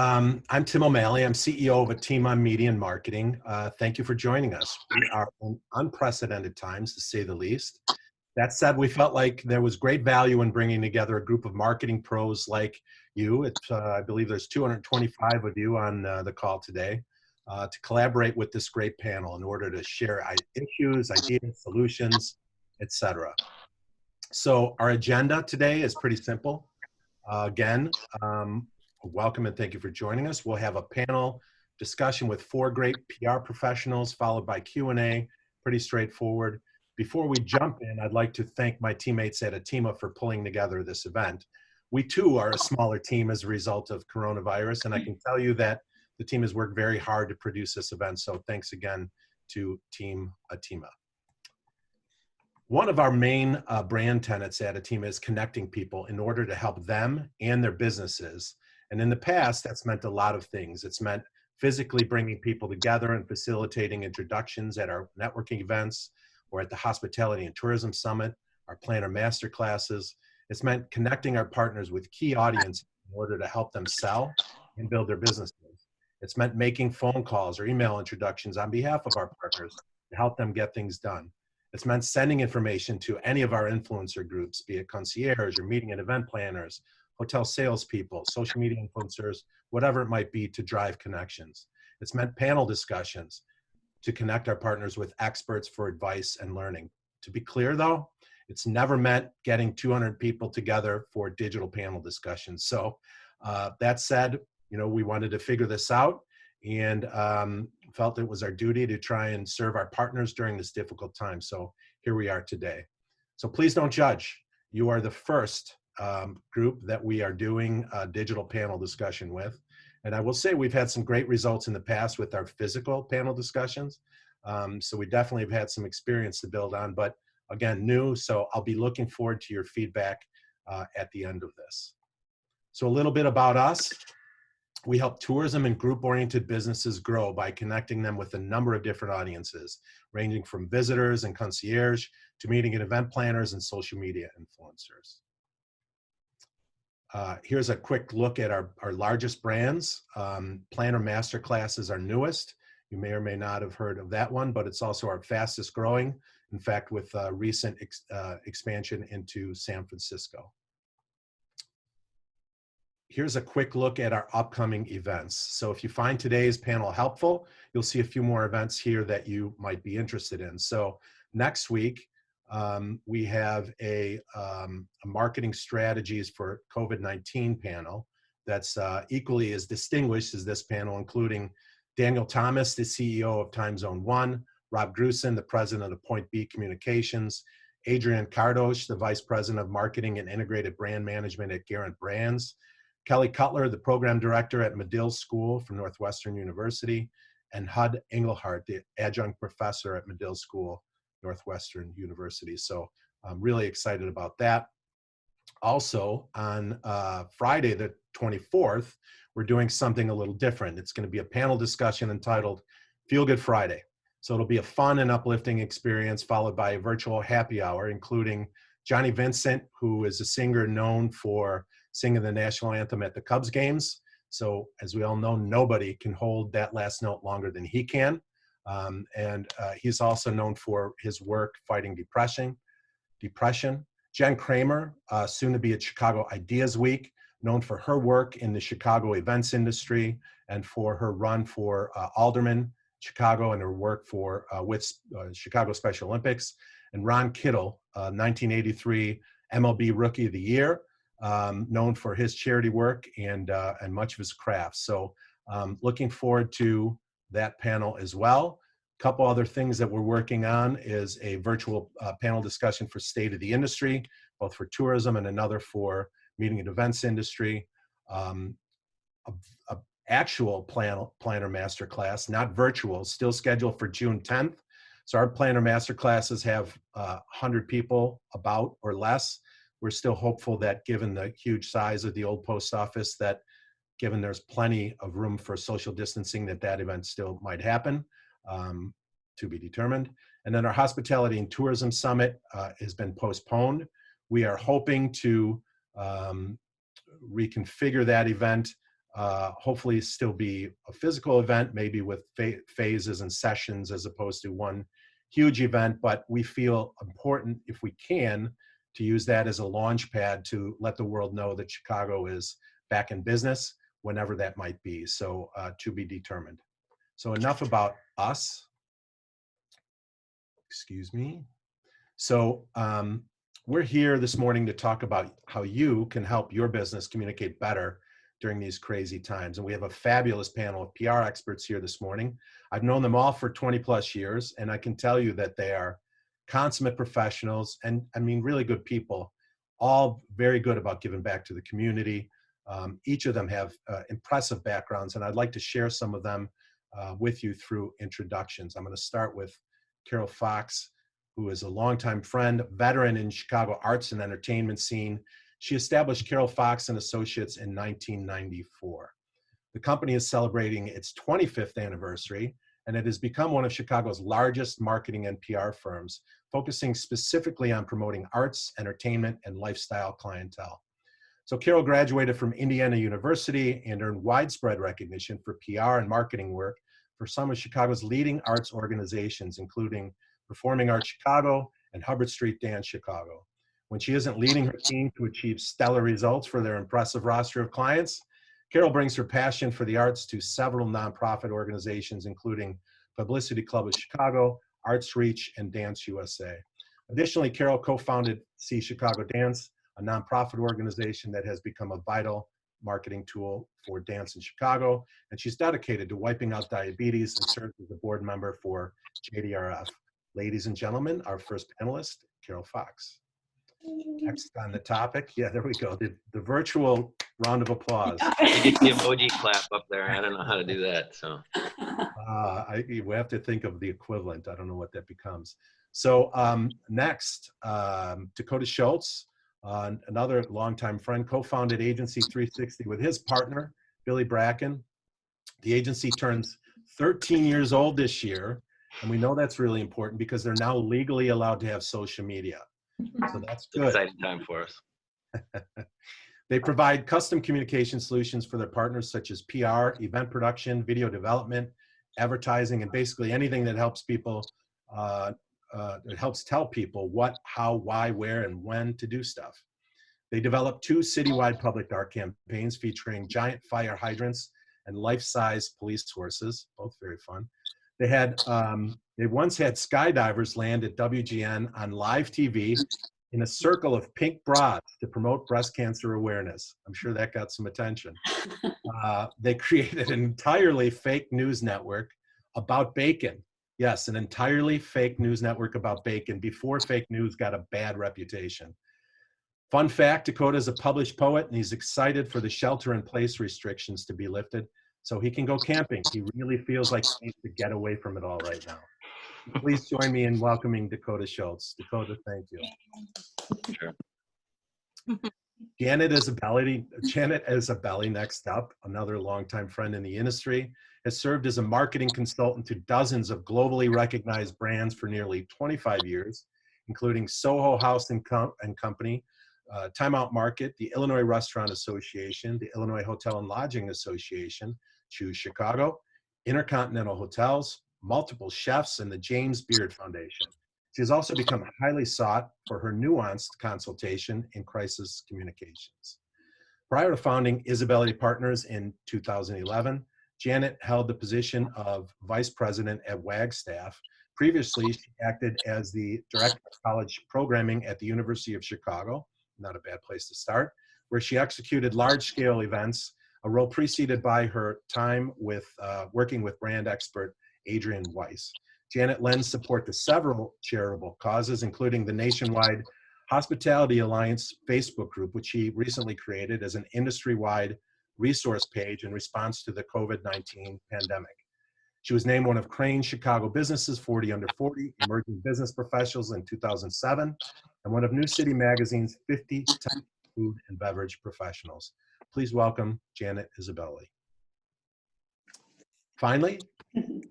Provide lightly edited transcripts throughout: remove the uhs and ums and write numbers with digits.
I'm Tim O'Malley. I'm CEO of Ateema Media and Marketing. Thank you for joining us. We are in unprecedented times, to say the least. That said, we felt like there was great value in bringing together a group of marketing pros like you. I believe there's 225 of you on the call today to collaborate with this great panel in order to share issues, ideas, solutions, etc. So our agenda today is pretty simple. Again, welcome and thank you for joining us. We'll have a panel discussion with 4 great PR professionals, followed by Q&A, pretty straightforward. Before we jump in, I'd like to thank my teammates at Ateema for pulling together this event. We too are a smaller team as a result of coronavirus, and I can tell you that the team has worked very hard to produce this event, so thanks again to Team Ateema. One of our main brand tenets at Ateema is connecting people in order to help them and their businesses. And in the past, that's meant a lot of things. It's meant physically bringing people together and facilitating introductions at our networking events or at the Hospitality and Tourism Summit, our planner masterclasses. It's meant connecting our partners with key audiences in order to help them sell and build their businesses. It's meant making phone calls or email introductions on behalf of our partners to help them get things done. It's meant sending information to any of our influencer groups, be it concierge or meeting and event planners, hotel salespeople, social media influencers, whatever it might be to drive connections. It's meant panel discussions to connect our partners with experts for advice and learning. To be clear though, it's never meant getting 200 people together for digital panel discussions. So that said, we wanted to figure this out and felt it was our duty to try and serve our partners during this difficult time. So here we are today. So please don't judge. You are the first group that we are doing a digital panel discussion with. And I will say we've had some great results in the past with our physical panel discussions. So we definitely have had some experience to build on, but again, new. So I'll be looking forward to your feedback at the end of this. So a little bit about us. We help tourism and group-oriented businesses grow by connecting them with a number of different audiences, ranging from visitors and concierge to meeting and event planners and social media influencers. Here's a quick look at our largest brands. Planner Masterclass is our newest. You may or may not have heard of that one, but it's also our fastest growing. In fact, with recent expansion into San Francisco. Here's a quick look at our upcoming events. So if you find today's panel helpful, you'll see a few more events here that you might be interested in. So next week, we have a marketing strategies for COVID-19 panel that's equally as distinguished as this panel, including Daniel Thomas, the CEO of Time Zone 1, Rob Grusin, the president of Point B Communications, Adrian Cardosh, the vice president of marketing and integrated brand management at Garant Brands, Kelly Cutler, the program director at Medill School from Northwestern University, and Hud Engelhardt, the adjunct professor at Medill School, Northwestern University. So I'm really excited about that. Also on Friday, the 24th, we're doing something a little different. It's going to be a panel discussion entitled Feel Good Friday. So it'll be a fun and uplifting experience followed by a virtual happy hour, including Johnny Vincent, who is a singer known for singing the national anthem at the Cubs games. So as we all know, nobody can hold that last note longer than he can. He's also known for his work fighting depression. Jen Kramer, soon to be at Chicago Ideas Week, known for her work in the Chicago events industry and for her run for Alderman Chicago and her work for with Chicago Special Olympics. And Ron Kittle, 1983 MLB Rookie of the Year, known for his charity work and much of his craft. So looking forward to that panel as well. A couple other things that we're working on is a virtual panel discussion for state of the industry, both for tourism and another for meeting and events industry. A actual planner masterclass, not virtual, still scheduled for June 10th. So our planner masterclasses have 100 people about or less. We're still hopeful that given the huge size of the old post office, that given there's plenty of room for social distancing, that event still might happen, to be determined. And then our Hospitality and Tourism Summit has been postponed. We are hoping to reconfigure that event hopefully still be a physical event, maybe with phases and sessions as opposed to one huge event, but we feel important, if we can, to use that as a launch pad to let the world know that Chicago is back in business, whenever that might be. So to be determined. So enough about us. Excuse me. So we're here this morning to talk about how you can help your business communicate better during these crazy times. And we have a fabulous panel of PR experts here this morning. I've known them all for 20 plus years, and I can tell you that they are consummate professionals and I mean, really good people, all very good about giving back to the community. Each of them have impressive backgrounds, and I'd like to share some of them with you through introductions. I'm going to start with Carol Fox, who is a longtime friend, veteran in Chicago arts and entertainment scene. She established Carol Fox and Associates in 1994. The company is celebrating its 25th anniversary, and it has become one of Chicago's largest marketing and PR firms, focusing specifically on promoting arts, entertainment, and lifestyle clientele. So Carol graduated from Indiana University and earned widespread recognition for PR and marketing work for some of Chicago's leading arts organizations, including Performing Arts Chicago and Hubbard Street Dance Chicago. When she isn't leading her team to achieve stellar results for their impressive roster of clients, Carol brings her passion for the arts to several nonprofit organizations, including Publicity Club of Chicago, Arts Reach, and Dance USA. Additionally, Carol co-founded See Chicago Dance, a nonprofit organization that has become a vital marketing tool for dance in Chicago, and she's dedicated to wiping out diabetes and serves as a board member for JDRF. Ladies and gentlemen, our first panelist, Carol Fox. Next on the topic, yeah, there we go, the virtual round of applause. You get the emoji clap up there. I don't know how to do that, so. We have to think of the equivalent. I don't know what that becomes. So next, Dakota Shultz, another longtime friend, co-founded Agency 360 with his partner, Billy Bracken. The agency turns 13 years old this year, and we know that's really important because they're now legally allowed to have social media. So that's good. Exciting time for us. They provide custom communication solutions for their partners, such as PR, event production, video development, advertising, and basically anything that helps people, it helps tell people what, how, why, where, and when to do stuff. They developed 2 citywide public art campaigns featuring giant fire hydrants and life-size police horses, both very fun. They once had skydivers land at WGN on live TV in a circle of pink bras to promote breast cancer awareness. I'm sure that got some attention. They created an entirely fake news network about bacon. Yes, an entirely fake news network about bacon before fake news got a bad reputation. Fun fact, Dakota is a published poet and he's excited for the shelter-in-place restrictions to be lifted so he can go camping. He really feels like he needs to get away from it all right now. Please join me in welcoming Dakota Shultz. Dakota, thank you. Sure. Janet Isabelli, next up, another longtime friend in the industry, has served as a marketing consultant to dozens of globally recognized brands for nearly 25 years, including Soho House and Company, Time Out Market, the Illinois Restaurant Association, the Illinois Hotel and Lodging Association, Choose Chicago, Intercontinental Hotels, multiple chefs, and the James Beard Foundation. She has also become highly sought for her nuanced consultation in crisis communications. Prior to founding Isabelli Partners in 2011, Janet held the position of vice president at Wagstaff. Previously, she acted as the director of college programming at the University of Chicago, not a bad place to start, where she executed large-scale events, a role preceded by her time with working with brand expert Adrian Weiss. Janet lends support to several charitable causes, including the nationwide Hospitality Alliance Facebook group, which she recently created as an industry-wide resource page in response to the COVID-19 pandemic. She was named one of Crain's Chicago Business's 40 Under 40 Emerging Business Professionals in 2007, and one of New City Magazine's 50 Top Food and Beverage Professionals. Please welcome Janet Isabelli. Finally,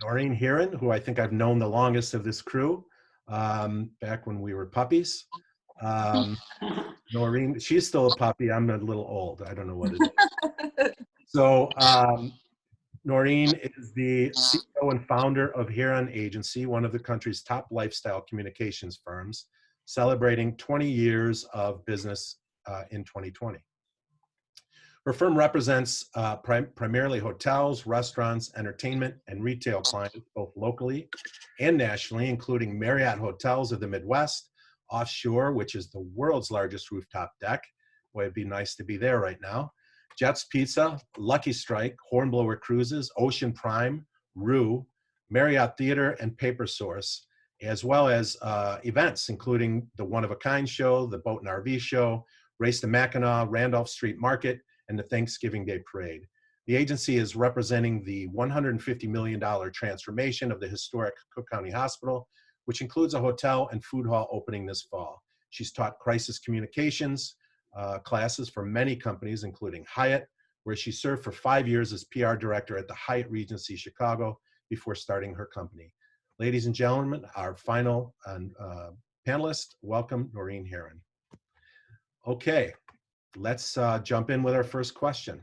Noreen Heron, who I think I've known the longest of this crew, back when we were puppies. Noreen, she's still a puppy. I'm a little old. I don't know what it is. So Noreen is the CEO and founder of Heron Agency, one of the country's top lifestyle communications firms, celebrating 20 years of business in 2020. Her firm represents primarily hotels, restaurants, entertainment, and retail clients, both locally and nationally, including Marriott Hotels of the Midwest, Offshore, which is the world's largest rooftop deck. Boy, it'd be nice to be there right now. Jets Pizza, Lucky Strike, Hornblower Cruises, Ocean Prime, Rue, Marriott Theater, and Paper Source, as well as events, including the One of a Kind Show, the Boat and RV Show, Race to Mackinac, Randolph Street Market, and the Thanksgiving Day Parade. The agency is representing the $150 million transformation of the historic Cook County Hospital, which includes a hotel and food hall opening this fall. She's taught crisis communications classes for many companies, including Hyatt, where she served for 5 years as PR director at the Hyatt Regency Chicago before starting her company. Ladies and gentlemen, our final panelist, welcome Noreen Heron. Okay, let's jump in with our first question.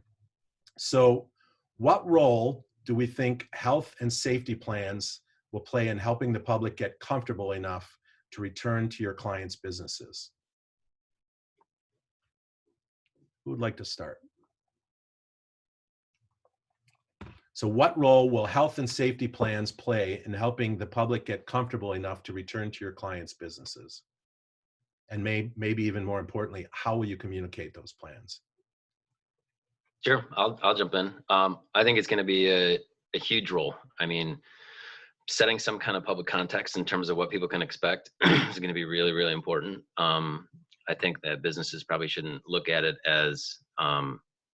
So what role do we think health and safety plans will play in helping the public get comfortable enough to return to your clients' businesses? Who would like to start? So what role will health and safety plans play in helping the public get comfortable enough to return to your clients' businesses? And maybe even more importantly, how will you communicate those plans? Sure, I'll jump in. I think it's going to be a huge role. I mean, setting some kind of public context in terms of what people can expect is going to be really, really important. I think that businesses probably shouldn't look at it as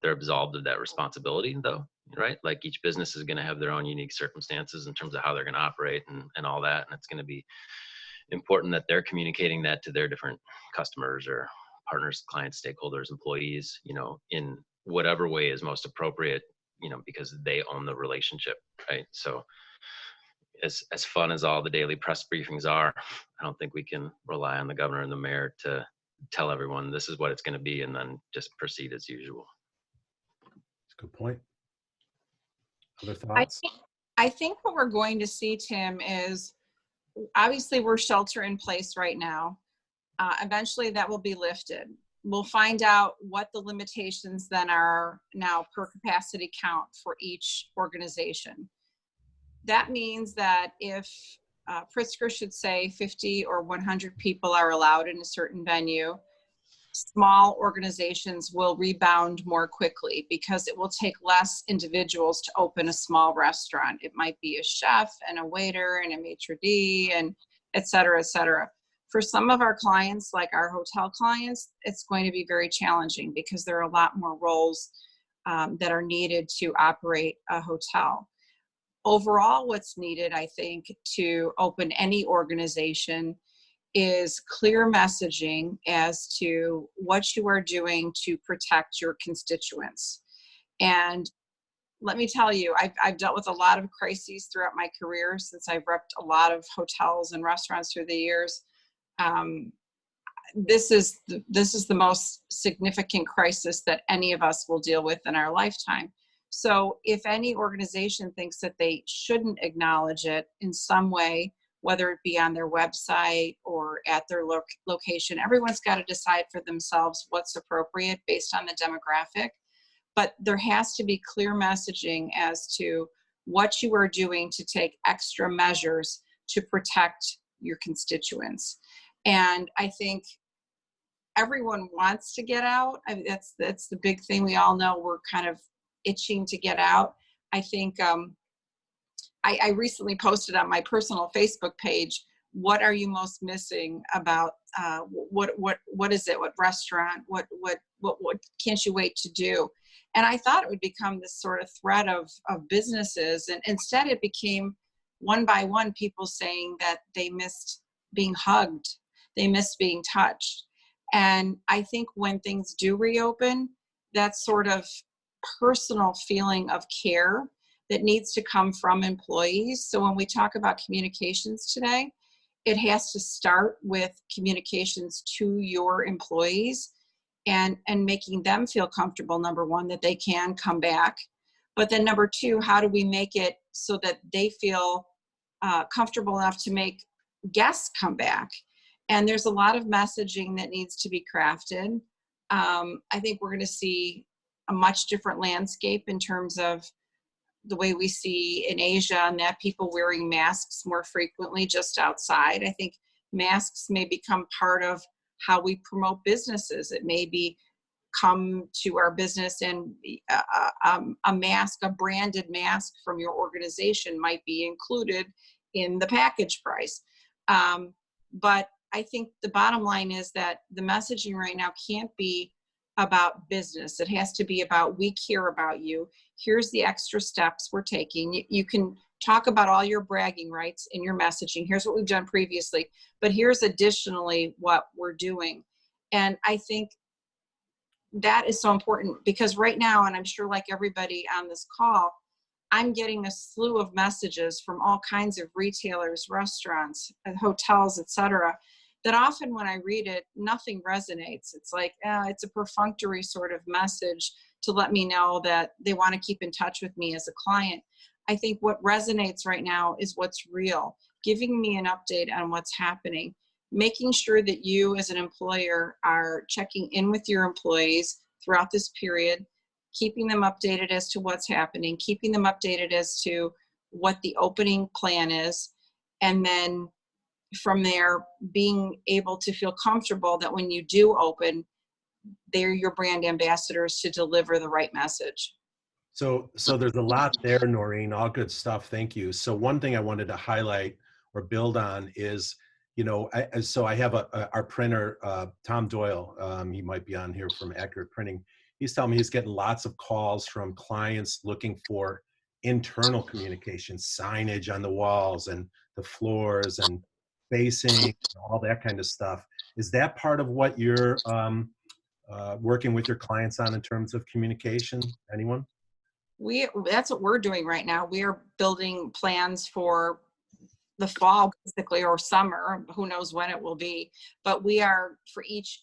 they're absolved of that responsibility, though, right? Like each business is going to have their own unique circumstances in terms of how they're going to operate and all that. And it's going to be important that they're communicating that to their different customers or partners, clients, stakeholders, employees, you know, in whatever way is most appropriate, you know, because they own the relationship, right? So as fun as all the daily press briefings are, I don't think we can rely on the governor and the mayor to tell everyone this is what it's going to be and then just proceed as usual. That's a good point. Other thoughts? I think what we're going to see, Tim, is obviously we're shelter in place right now. Eventually that will be lifted. We'll find out what the limitations then are now per capacity count for each organization. That means that if Pritzker should say 50 or 100 people are allowed in a certain venue, small organizations will rebound more quickly because it will take less individuals to open a small restaurant. It might be a chef and a waiter and a maitre d' and et cetera, et cetera. For some of our clients, like our hotel clients, it's going to be very challenging because there are a lot more roles that are needed to operate a hotel. Overall, what's needed, I think, to open any organization is clear messaging as to what you are doing to protect your constituents. And let me tell you, I've dealt with a lot of crises throughout my career since I've repped a lot of hotels and restaurants through the years. This is the most significant crisis that any of us will deal with in our lifetime. So if any organization thinks that they shouldn't acknowledge it in some way, whether it be on their website or at their location, everyone's got to decide for themselves what's appropriate based on the demographic. But there has to be clear messaging as to what you are doing to take extra measures to protect your constituents. And I think everyone wants to get out. I mean, that's the big thing. We all know we're kind of itching to get out. I think I recently posted on my personal Facebook page, what are you most missing about what is it? What restaurant? What can't you wait to do? And I thought it would become this sort of thread of businesses, and instead it became one by one people saying that they missed being hugged, they missed being touched. And I think when things do reopen, that sort of personal feeling of care that needs to come from employees. So when we talk about communications today, it has to start with communications to your employees and making them feel comfortable, number one, that they can come back. But then number two, how do we make it so that they feel comfortable enough to make guests come back? And there's a lot of messaging that needs to be crafted. I think we're going to see a much different landscape in terms of the way we see in Asia, and that people wearing masks more frequently just outside. I think masks may become part of how we promote businesses. It may be come to our business and a mask, a branded mask from your organization might be included in the package price. But I think the bottom line is that the messaging right now can't be about business. It has to be about, we care about you. Here's the extra steps we're taking. You can talk about all your bragging rights in your messaging. Here's what we've done previously, but here's additionally what we're doing. And I think that is so important, because right now, and I'm sure like everybody on this call, I'm getting a slew of messages from all kinds of retailers, restaurants, hotels, etc., that often when I read it, nothing resonates. It's like, it's a perfunctory sort of message to let me know that they want to keep in touch with me as a client. I think what resonates right now is what's real, giving me an update on what's happening, making sure that you as an employer are checking in with your employees throughout this period, keeping them updated as to what's happening, keeping them updated as to what the opening plan is, and then from there, being able to feel comfortable that when you do open, they're your brand ambassadors to deliver the right message. So there's a lot there, Noreen, all good stuff. Thank you. So one thing I wanted to highlight or build on is, you know, I have our printer, Tom Doyle, he might be on here from Accurate Printing. He's telling me he's getting lots of calls from clients looking for internal communication, signage on the walls and the floors and spacing, all that kind of stuff. Is that part of what you're working with your clients on in terms of communication? Anyone? That's what we're doing right now. We are building plans for the fall, basically, or summer, who knows when it will be. But we are, for each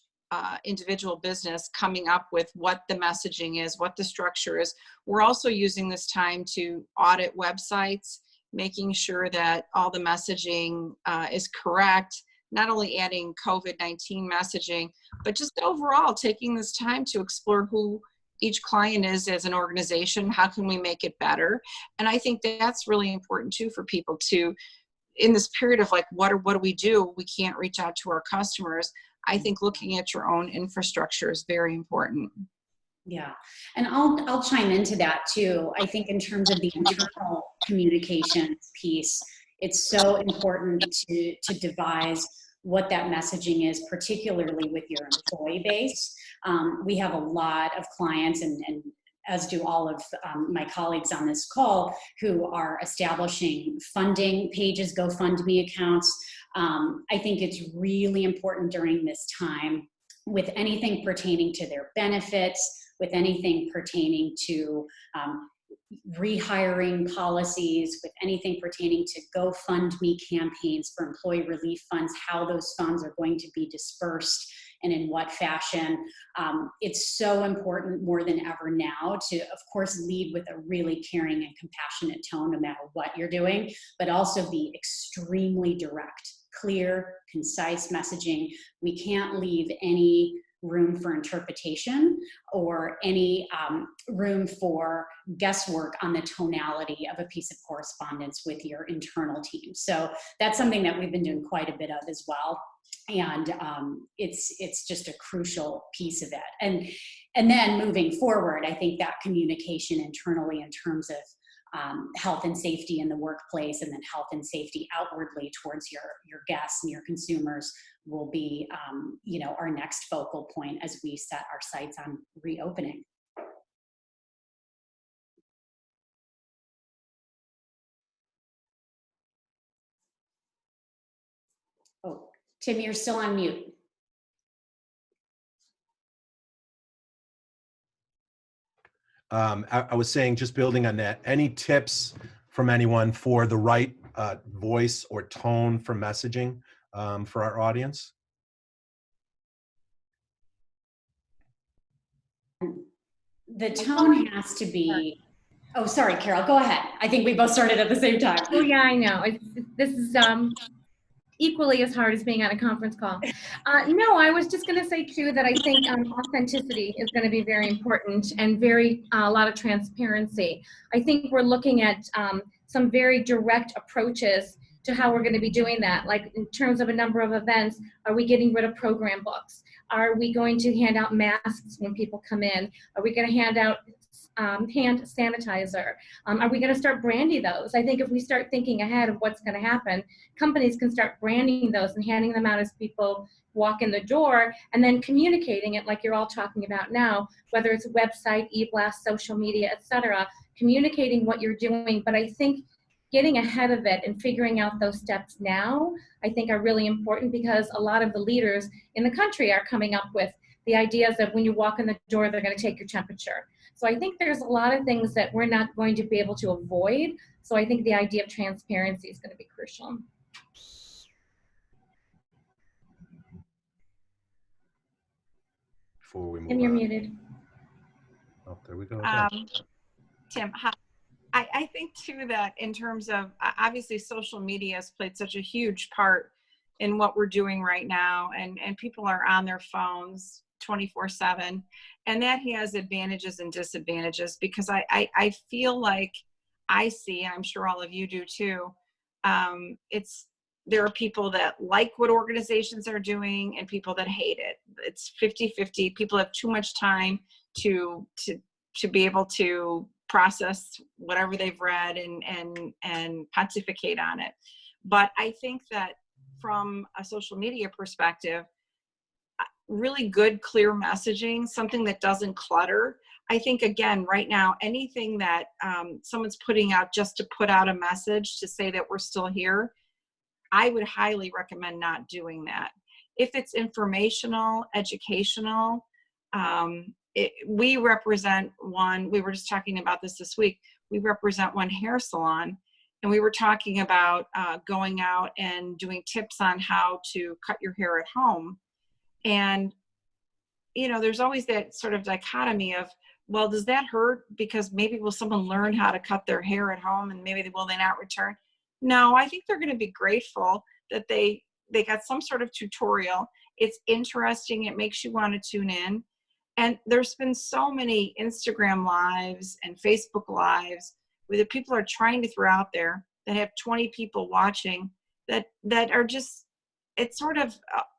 individual business, coming up with what the messaging is, what the structure is. We're also using this time to audit websites, making sure that all the messaging is correct, not only adding COVID-19 messaging, but just overall taking this time to explore who each client is as an organization. How can we make it better? And I think that's really important too for people to, in this period of like, what do we do? We can't reach out to our customers. I think looking at your own infrastructure is very important. Yeah, and I'll chime into that too. I think in terms of the internal communications piece, it's so important to devise what that messaging is, particularly with your employee base. We have a lot of clients, and as do all of my colleagues on this call, who are establishing funding pages, GoFundMe accounts. I think it's really important during this time, with anything pertaining to their benefits, with anything pertaining to rehiring policies, with anything pertaining to GoFundMe campaigns for employee relief funds, how those funds are going to be dispersed and in what fashion. It's so important more than ever now to, of course, lead with a really caring and compassionate tone no matter what you're doing, but also be extremely direct, clear, concise messaging. We can't leave any room for interpretation or any room for guesswork on the tonality of a piece of correspondence with your internal team. So that's something that we've been doing quite a bit of as well. And it's just a crucial piece of it. And then moving forward, I think that communication internally in terms of health and safety in the workplace, and then health and safety outwardly towards your guests and your consumers will be, our next focal point as we set our sights on reopening. Oh, Tim, you're still on mute. I was saying, just building on that, any tips from anyone for the right voice or tone for messaging for our audience? the tone has to be, oh, sorry, Carol, go ahead. I think we both started at the same time. Oh yeah, I know. This is equally as hard as being on a conference call. No, I was just going to say too that I think authenticity is going to be very important, and a lot of transparency. I think we're looking at some very direct approaches to how we're going to be doing that. Like in terms of a number of events, are we getting rid of program books? Are we going to hand out masks when people come in? Are we going to hand out hand sanitizer? Are we going to start branding those? I think if we start thinking ahead of what's going to happen, companies can start branding those and handing them out as people walk in the door, and then communicating it like you're all talking about now, whether it's a website, e-blast, social media, etc., communicating what you're doing. But I think getting ahead of it and figuring out those steps now, I think are really important, because a lot of the leaders in the country are coming up with the ideas of when you walk in the door, they're going to take your temperature. So I think there's a lot of things that we're not going to be able to avoid. So I think the idea of transparency is going to be crucial. Before we move Tim, you're on. muted. Oh, there we go again. Tim, I think too that in terms of, obviously social media has played such a huge part in what we're doing right now, and people are on their phones 24/7, and that has advantages and disadvantages, because I feel like I see, I'm sure all of you do too, there are people that like what organizations are doing and people that hate it. It's 50-50. People have too much time to be able to process whatever they've read and pontificate on it. But I think that from a social media perspective, really good, clear messaging, something that doesn't clutter. I think, again, right now, anything that someone's putting out just to put out a message to say that we're still here, I would highly recommend not doing that. If it's informational, educational, we represent one, we were just talking about this week, we represent one hair salon, and we were talking about going out and doing tips on how to cut your hair at home. And, you know, there's always that sort of dichotomy of, well, does that hurt? Because maybe will someone learn how to cut their hair at home, and maybe will they not return? No, I think they're going to be grateful that they got some sort of tutorial. It's interesting. It makes you want to tune in. And there's been so many Instagram lives and Facebook lives where the people are trying to throw out there that have 20 people watching that are just, it's sort of,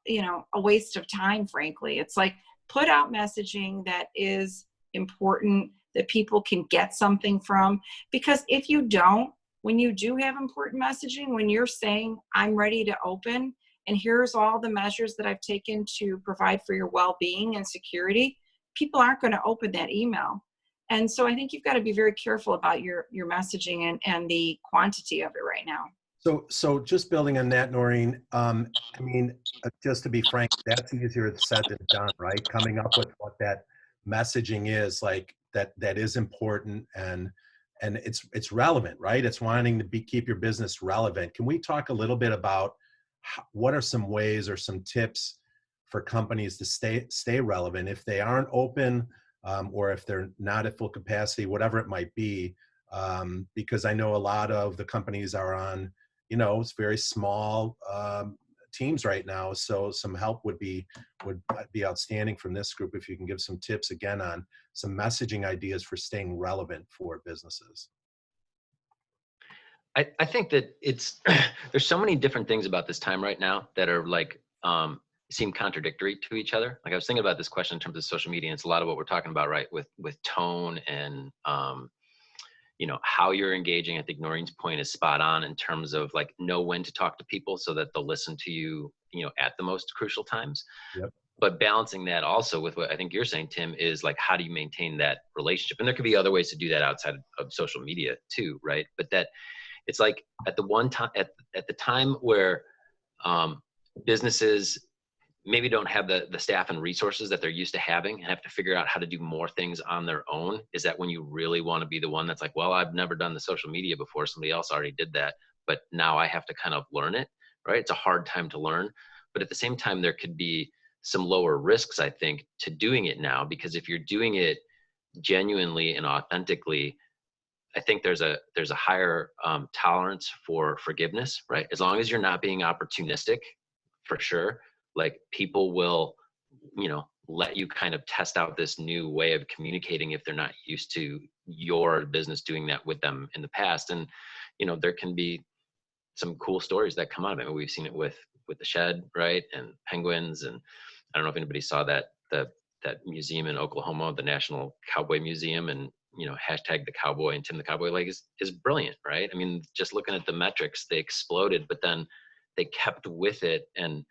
you know, a waste of time, frankly. It's like, put out messaging that is important, that people can get something from. Because if you don't, when you do have important messaging, when you're saying, I'm ready to open, and here's all the measures that I've taken to provide for your well-being and security, people aren't going to open that email. And so I think you've got to be very careful about your messaging and the quantity of it right now. So just building on that, Noreen, I mean, just to be frank, that's easier said than done, right? Coming up with what that messaging is, like that is important, and it's relevant, right? It's wanting to keep your business relevant. Can we talk a little bit about what are some ways or some tips for companies to stay relevant if they aren't open, or if they're not at full capacity, whatever it might be? Because I know a lot of the companies are on, you know, it's very small teams right now. So some help would be outstanding from this group if you can give some tips again on some messaging ideas for staying relevant for businesses. I think that it's there's so many different things about this time right now that are like seem contradictory to each other. Like I was thinking about this question in terms of social media, and it's a lot of what we're talking about, right? With tone and you know, how you're engaging. I think Noreen's point is spot on in terms of like, know when to talk to people so that they'll listen to you, you know, at the most crucial times. Yep. But balancing that also with what I think you're saying, Tim, is like, how do you maintain that relationship? And there could be other ways to do that outside of social media too, right? But that it's like at the one time, at the time where businesses maybe don't have the staff and resources that they're used to having and have to figure out how to do more things on their own, is that when you really want to be the one that's like, well, I've never done the social media before. Somebody else already did that, but now I have to kind of learn it, right? It's a hard time to learn. But at the same time, there could be some lower risks, I think, to doing it now, because if you're doing it genuinely and authentically, I think there's a higher tolerance for forgiveness, right? As long as you're not being opportunistic, for sure, like people will, let you kind of test out this new way of communicating if they're not used to your business doing that with them in the past. And, there can be some cool stories that come out of it. We've seen it with the Shed, right? And penguins. And I don't know if anybody saw that museum in Oklahoma, the National Cowboy Museum, and hashtag the cowboy and Tim the Cowboy leg is brilliant, right? I mean, just looking at the metrics, they exploded, but then they kept with it, and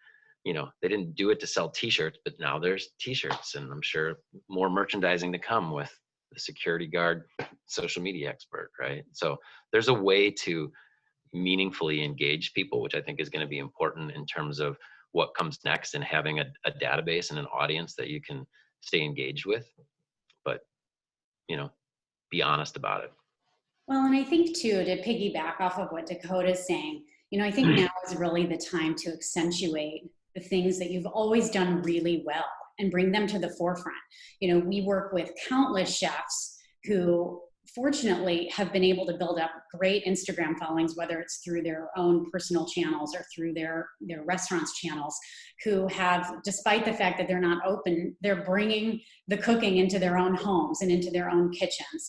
they didn't do it to sell t-shirts, but now there's t-shirts, and I'm sure more merchandising to come with the security guard social media expert, right? So there's a way to meaningfully engage people, which I think is going to be important in terms of what comes next, and having a database and an audience that you can stay engaged with, but be honest about it. Well, and I think too, to piggyback off of what Dakota's saying, I think now is really the time to accentuate the things that you've always done really well and bring them to the forefront. We work with countless chefs who fortunately have been able to build up great Instagram followings, whether it's through their own personal channels or through their restaurants channels, who have, despite the fact that they're not open, they're bringing the cooking into their own homes and into their own kitchens.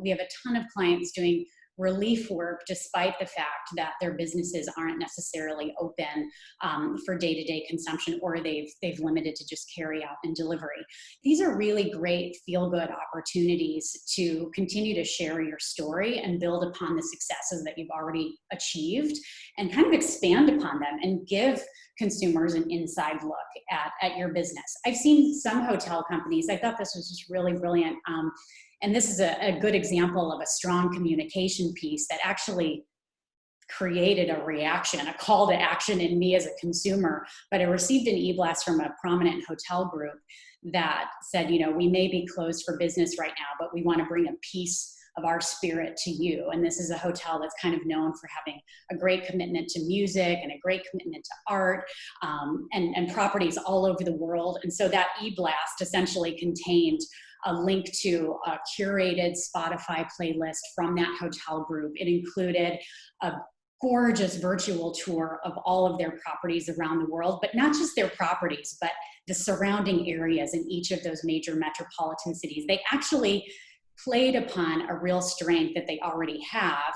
We have a ton of clients doing relief work despite the fact that their businesses aren't necessarily open for day-to-day consumption, or they've limited to just carry out and delivery. These are really great feel-good opportunities to continue to share your story and build upon the successes that you've already achieved, and kind of expand upon them and give consumers an inside look at your business. I've seen some hotel companies, I thought this was just really brilliant, and this is a good example of a strong communication piece that actually created a reaction, a call to action in me as a consumer. But I received an e-blast from a prominent hotel group that said, we may be closed for business right now, but we want to bring a piece of our spirit to you. And this is a hotel that's kind of known for having a great commitment to music and a great commitment to art, and properties all over the world. And so that e-blast essentially contained a link to a curated Spotify playlist from that hotel group. It included a gorgeous virtual tour of all of their properties around the world, but not just their properties, but the surrounding areas in each of those major metropolitan cities. They actually played upon a real strength that they already have,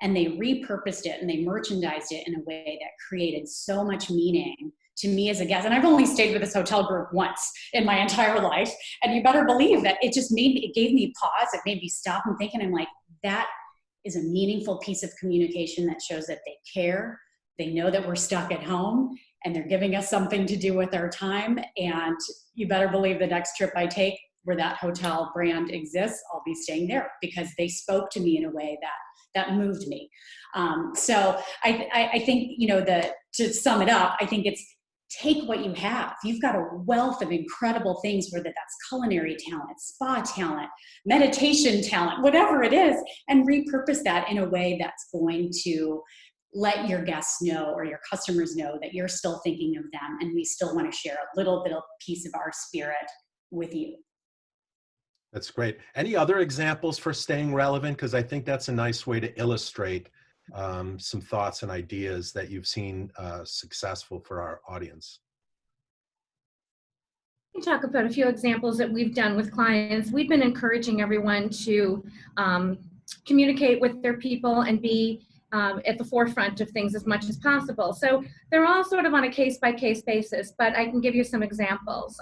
and they repurposed it and they merchandised it in a way that created so much meaning to me as a guest. And I've only stayed with this hotel group once in my entire life. And you better believe that it gave me pause. It made me stop and think. And I'm like, that is a meaningful piece of communication that shows that they care. They know that we're stuck at home and they're giving us something to do with our time. And you better believe the next trip I take where that hotel brand exists, I'll be staying there, because they spoke to me in a way that moved me. So I think, to sum it up, I think it's, take what you have. You've got a wealth of incredible things, whether that's culinary talent, spa talent, meditation talent, whatever it is, and repurpose that in a way that's going to let your guests know, or your customers know, that you're still thinking of them, and we still want to share a little bit of piece of our spirit with you. That's great. Any other examples for staying relevant? Because I think that's a nice way to illustrate some thoughts and ideas that you've seen successful for our audience. We can talk about a few examples that we've done with clients. We've been encouraging everyone to communicate with their people and be at the forefront of things as much as possible. So they're all sort of on a case-by-case basis, but I can give you some examples.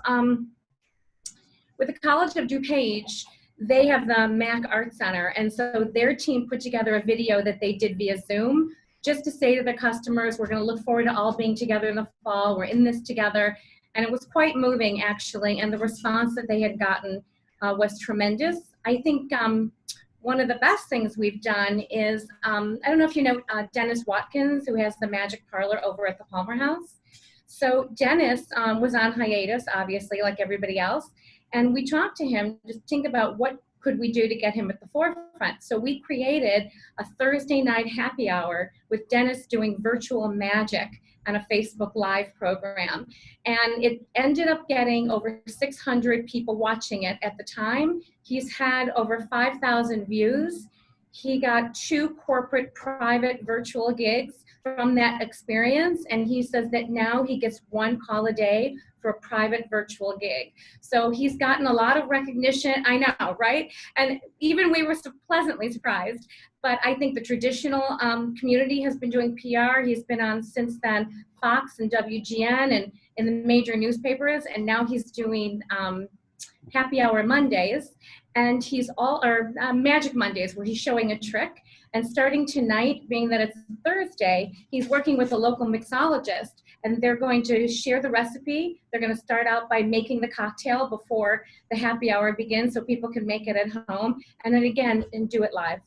With the College of DuPage, they have the Mac Art Center, and so their team put together a video that they did via Zoom, just to say to the customers, we're going to look forward to all being together in the fall, we're in this together. And it was quite moving, actually, and the response that they had gotten was tremendous. I think one of the best things we've done is, I don't know if you know Dennis Watkins, who has the Magic Parlor over at the Palmer House. So Dennis was on hiatus, obviously, like everybody else. And we talked to him to think about what could we do to get him at the forefront? So we created a Thursday night happy hour with Dennis doing virtual magic on a Facebook Live program. And it ended up getting over 600 people watching it at the time. He's had over 5,000 views. He got 2 corporate private virtual gigs from that experience. And he says that now he gets 1 call a day for a private virtual gig. So he's gotten a lot of recognition. I know, right? And even we were pleasantly surprised. But I think the traditional community has been doing PR. He's been on since then Fox and WGN and in the major newspapers. And now he's doing Happy Hour Mondays. And he's Magic Mondays, where he's showing a trick. And starting tonight, being that it's Thursday, he's working with a local mixologist, and they're going to share the recipe. They're going to start out by making the cocktail before the happy hour begins, so people can make it at home, and then again, and do it live.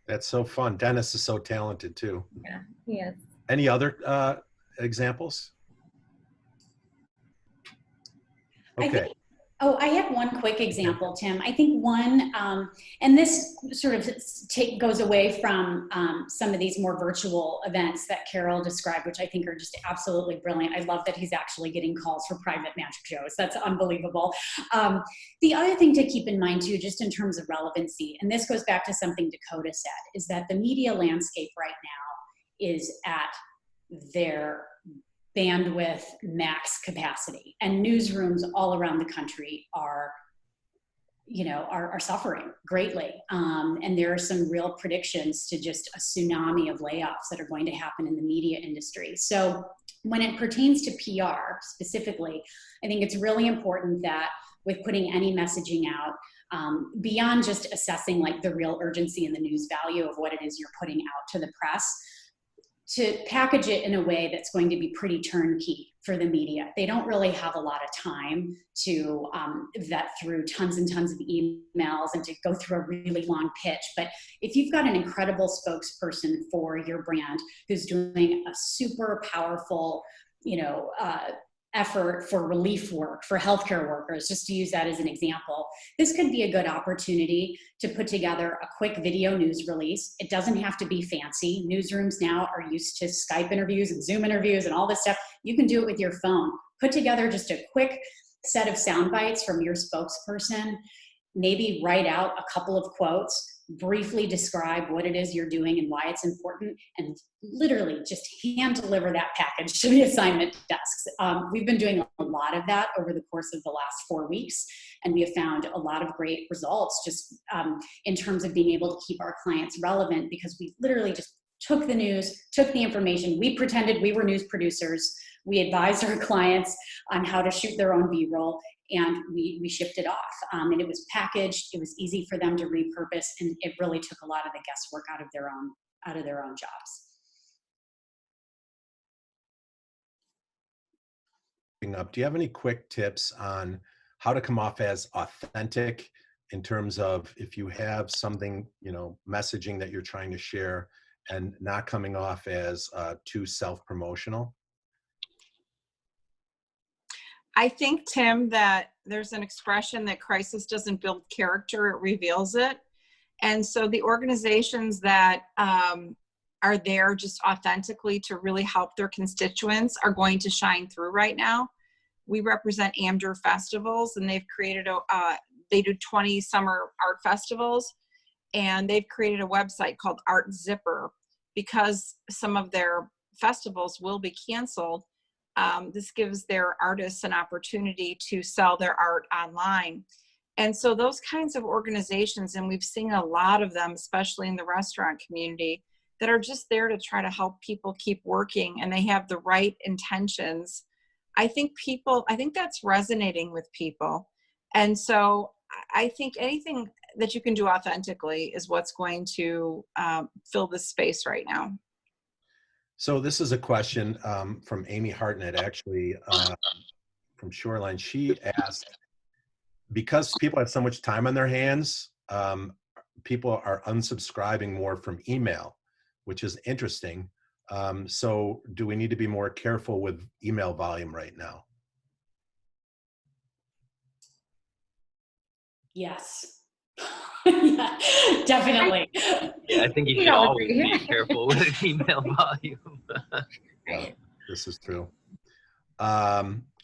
That's so fun. Dennis is so talented too. Yeah, he is. Any other examples? Okay. I have one quick example, Tim. I think one, and this sort of goes away from some of these more virtual events that Carol described, which I think are just absolutely brilliant. I love that he's actually getting calls for private magic shows. That's unbelievable. The other thing to keep in mind too, just in terms of relevancy, and this goes back to something Dakota said, is that the media landscape right now is at their bandwidth max capacity, and newsrooms all around the country are suffering greatly. And there are some real predictions to just a tsunami of layoffs that are going to happen in the media industry. So when it pertains to PR specifically, I think it's really important that with putting any messaging out, beyond just assessing like the real urgency and the news value of what it is you're putting out to the press, to package it in a way that's going to be pretty turnkey for the media. They don't really have a lot of time to vet through tons and tons of emails and to go through a really long pitch. But if you've got an incredible spokesperson for your brand who's doing a super powerful, effort for relief work for healthcare workers, just to use that as an example, this could be a good opportunity to put together a quick video news release. It doesn't have to be fancy. Newsrooms now are used to Skype interviews and Zoom interviews and all this stuff. You can do it with your phone. Put together just a quick set of sound bites from your spokesperson, maybe write out a couple of quotes, briefly describe what it is you're doing and why it's important, and literally just hand deliver that package to the assignment desks. We've been doing a lot of that over the course of the last 4 weeks, and we have found a lot of great results just in terms of being able to keep our clients relevant, because we literally just took the news, took the information, we pretended we were news producers, we advised our clients on how to shoot their own B-roll, and we shipped it off. And it was packaged, it was easy for them to repurpose, and it really took a lot of the guesswork out of their own jobs. Do you have any quick tips on how to come off as authentic in terms of if you have something, messaging that you're trying to share and not coming off as too self-promotional? I think, Tim, that there's an expression that crisis doesn't build character, it reveals it. And so the organizations that are there just authentically to really help their constituents are going to shine through right now. We represent AMDR festivals, and they've created they do 20 summer art festivals, and they've created a website called Art Zipper because some of their festivals will be canceled. This gives their artists an opportunity to sell their art online. And so those kinds of organizations, and we've seen a lot of them, especially in the restaurant community, that are just there to try to help people keep working, and they have the right intentions. I think that's resonating with people. And so I think anything that you can do authentically is what's going to fill this space right now. So this is a question from Amy Hartnett, actually, from Shoreline. She asked, because people have so much time on their hands, people are unsubscribing more from email, which is interesting. So do we need to be more careful with email volume right now? Yes. Yeah, definitely. Yeah, I think you should always be careful with email volume. Yeah, this is true.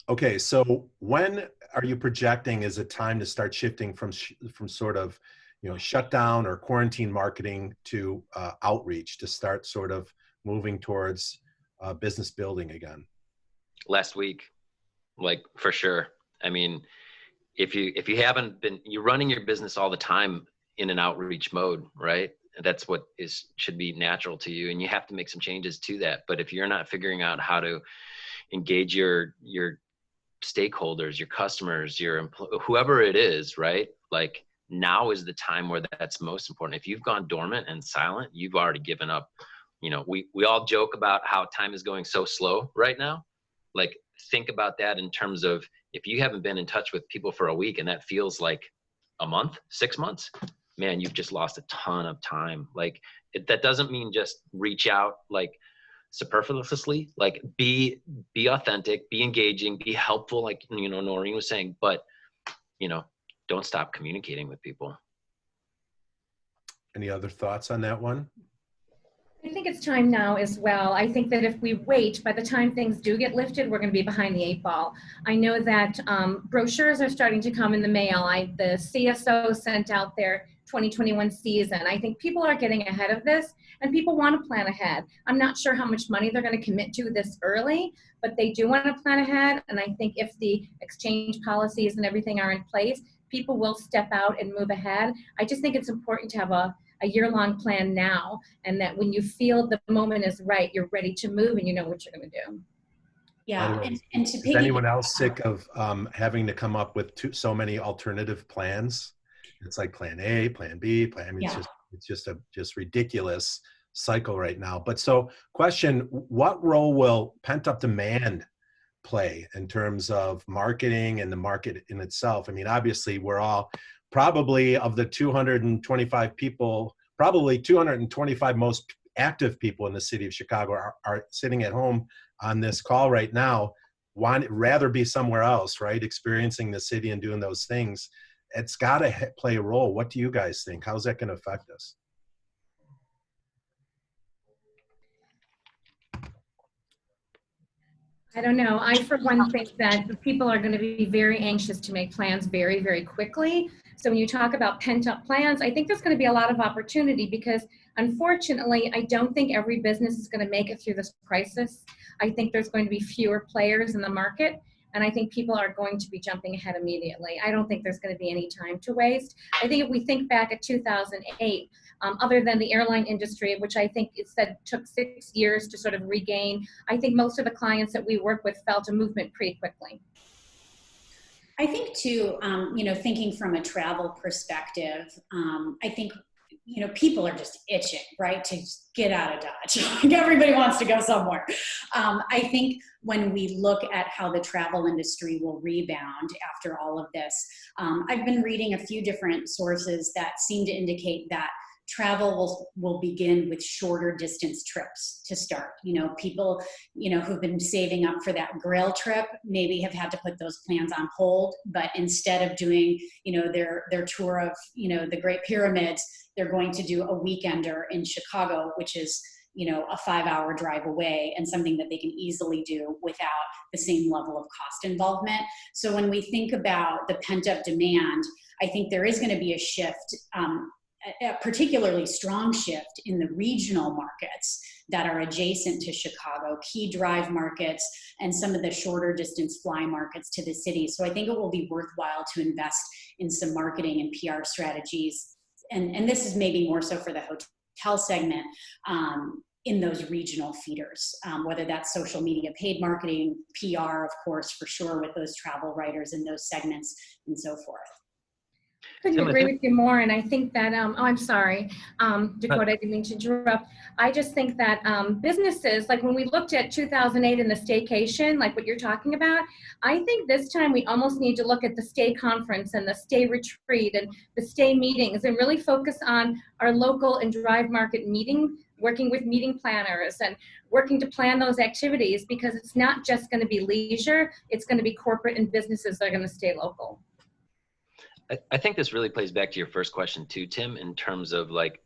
Okay, so when are you projecting is a time to start shifting from sort of, shutdown or quarantine marketing to outreach, to start sort of moving towards business building again? Last week, like, for sure. I mean, if you haven't been, you're running your business all the time in an outreach mode, right? That's what should be natural to you, and you have to make some changes to that. But if you're not figuring out how to engage your stakeholders, your customers, whoever it is, right? Like, now is the time where that's most important. If you've gone dormant and silent, you've already given up. We all joke about how time is going so slow right now. Like, think about that in terms of, if you haven't been in touch with people for a week and that feels like a month, 6 months, man, you've just lost a ton of time. Like, that doesn't mean just reach out like superfluously. Like, be authentic, be engaging, be helpful, like, Noreen was saying, but don't stop communicating with people. Any other thoughts on that one? I think it's time now as well. I think that if we wait, by the time things do get lifted, we're going to be behind the 8 ball. I know that brochures are starting to come in the mail. The CSO sent out their 2021 season. I think people are getting ahead of this, and people want to plan ahead. I'm not sure how much money they're going to commit to this early, but they do want to plan ahead. And I think if the exchange policies and everything are in place, people will step out and move ahead. I just think it's important to have a year-long plan now, and that when you feel the moment is right, you're ready to move and you know what you're going to do. Yeah, and to is anyone else sick of having to come up with so many alternative plans? It's like plan A, plan B, plan. It's just ridiculous cycle right now. But so, question: what role will pent-up demand play in terms of marketing and the market in itself? I mean, obviously, we're all probably, of the 225 people, probably 225 most active people in the city of Chicago are sitting at home on this call right now, rather be somewhere else, right? Experiencing the city and doing those things. It's got to play a role. What do you guys think? How's that going to affect us? I don't know. I, for one, think that the people are going to be very anxious to make plans very, very quickly. So when you talk about pent-up plans, I think there's going to be a lot of opportunity, because unfortunately, I don't think every business is going to make it through this crisis. I think there's going to be fewer players in the market, and I think people are going to be jumping ahead immediately. I don't think there's going to be any time to waste. I think if we think back at 2008, other than the airline industry, which I think it said took 6 years to sort of regain, I think most of the clients that we work with felt a movement pretty quickly. I think too, thinking from a travel perspective, I think, people are just itching, right, to get out of Dodge. Like, everybody wants to go somewhere. I think when we look at how the travel industry will rebound after all of this, I've been reading a few different sources that seem to indicate that travel will begin with shorter distance trips to start. People, who've been saving up for that Grail trip maybe have had to put those plans on hold, but instead of doing, their tour of, the Great Pyramids, they're going to do a weekender in Chicago, which is, a 5-hour drive away, and something that they can easily do without the same level of cost involvement. So when we think about the pent-up demand, I think there is going to be a shift, a particularly strong shift in the regional markets that are adjacent to Chicago, key drive markets, and some of the shorter distance fly markets to the city. So I think it will be worthwhile to invest in some marketing and PR strategies. And this is maybe more so for the hotel segment, in those regional feeders, whether that's social media, paid marketing, PR, of course, for sure, with those travel writers in those segments and so forth. Couldn't agree with you more, and I think that, I'm sorry, Dakota, I didn't mean to interrupt. I just think that businesses, like when we looked at 2008 and the staycation, like what you're talking about, I think this time we almost need to look at the stay conference and the stay retreat and the stay meetings, and really focus on our local and drive market meeting, working with meeting planners and working to plan those activities, because it's not just going to be leisure, it's going to be corporate and businesses that are going to stay local. I think this really plays back to your first question too, Tim, in terms of like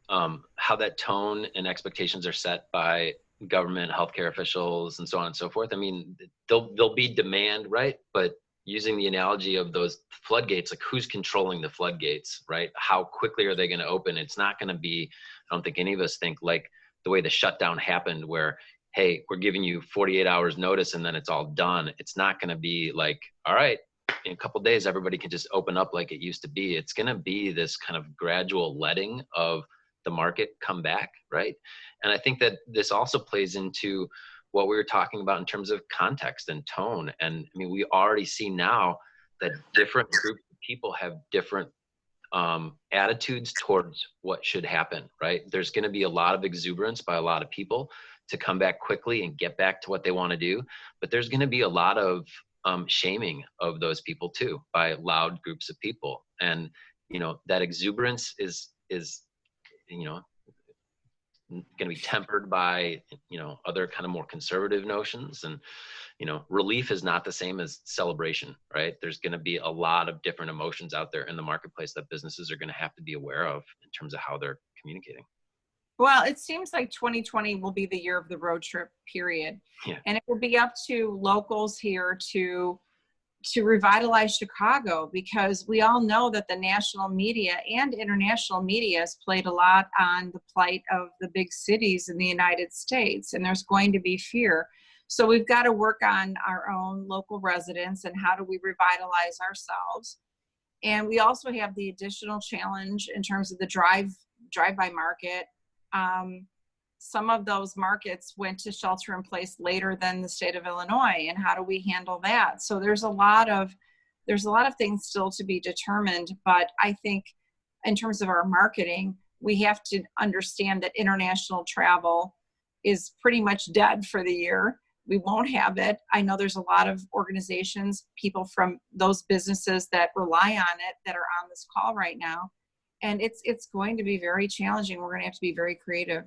how that tone and expectations are set by government, healthcare officials, and so on and so forth. I mean, there'll be demand, right? But using the analogy of those floodgates, like who's controlling the floodgates, right? How quickly are they going to open? It's not going to be, I don't think any of us think like the way the shutdown happened where, hey, we're giving you 48 hours notice and then it's all done. It's not going to be like, all right, in a couple of days, everybody can just open up like it used to be. It's going to be this kind of gradual letting of the market come back, right? And I think that this also plays into what we were talking about in terms of context and tone. And I mean, we already see now that different groups of people have different attitudes towards what should happen, right? There's going to be a lot of exuberance by a lot of people to come back quickly and get back to what they want to do. But there's going to be a lot of shaming of those people too by loud groups of people. And, you know, that exuberance is, you know, going to be tempered by, you know, other kind of more conservative notions. And, you know, relief is not the same as celebration, right? There's going to be a lot of different emotions out there in the marketplace that businesses are going to have to be aware of in terms of how they're communicating. Well, it seems like 2020 will be the year of the road trip, period. Yeah. And it will be up to locals here to revitalize Chicago, because we all know that the national media and international media has played a lot on the plight of the big cities in the United States, and there's going to be fear. So we've got to work on our own local residents and how do we revitalize ourselves. And we also have the additional challenge in terms of the drive-by market. Some of those markets went to shelter in place later than the state of Illinois, and how do we handle that? So there's a lot of things still to be determined, but I think in terms of our marketing, we have to understand that international travel is pretty much dead for the year. We won't have it. I know there's a lot of organizations, people from those businesses that rely on it that are on this call right now. And it's going to be very challenging. We're going to have to be very creative.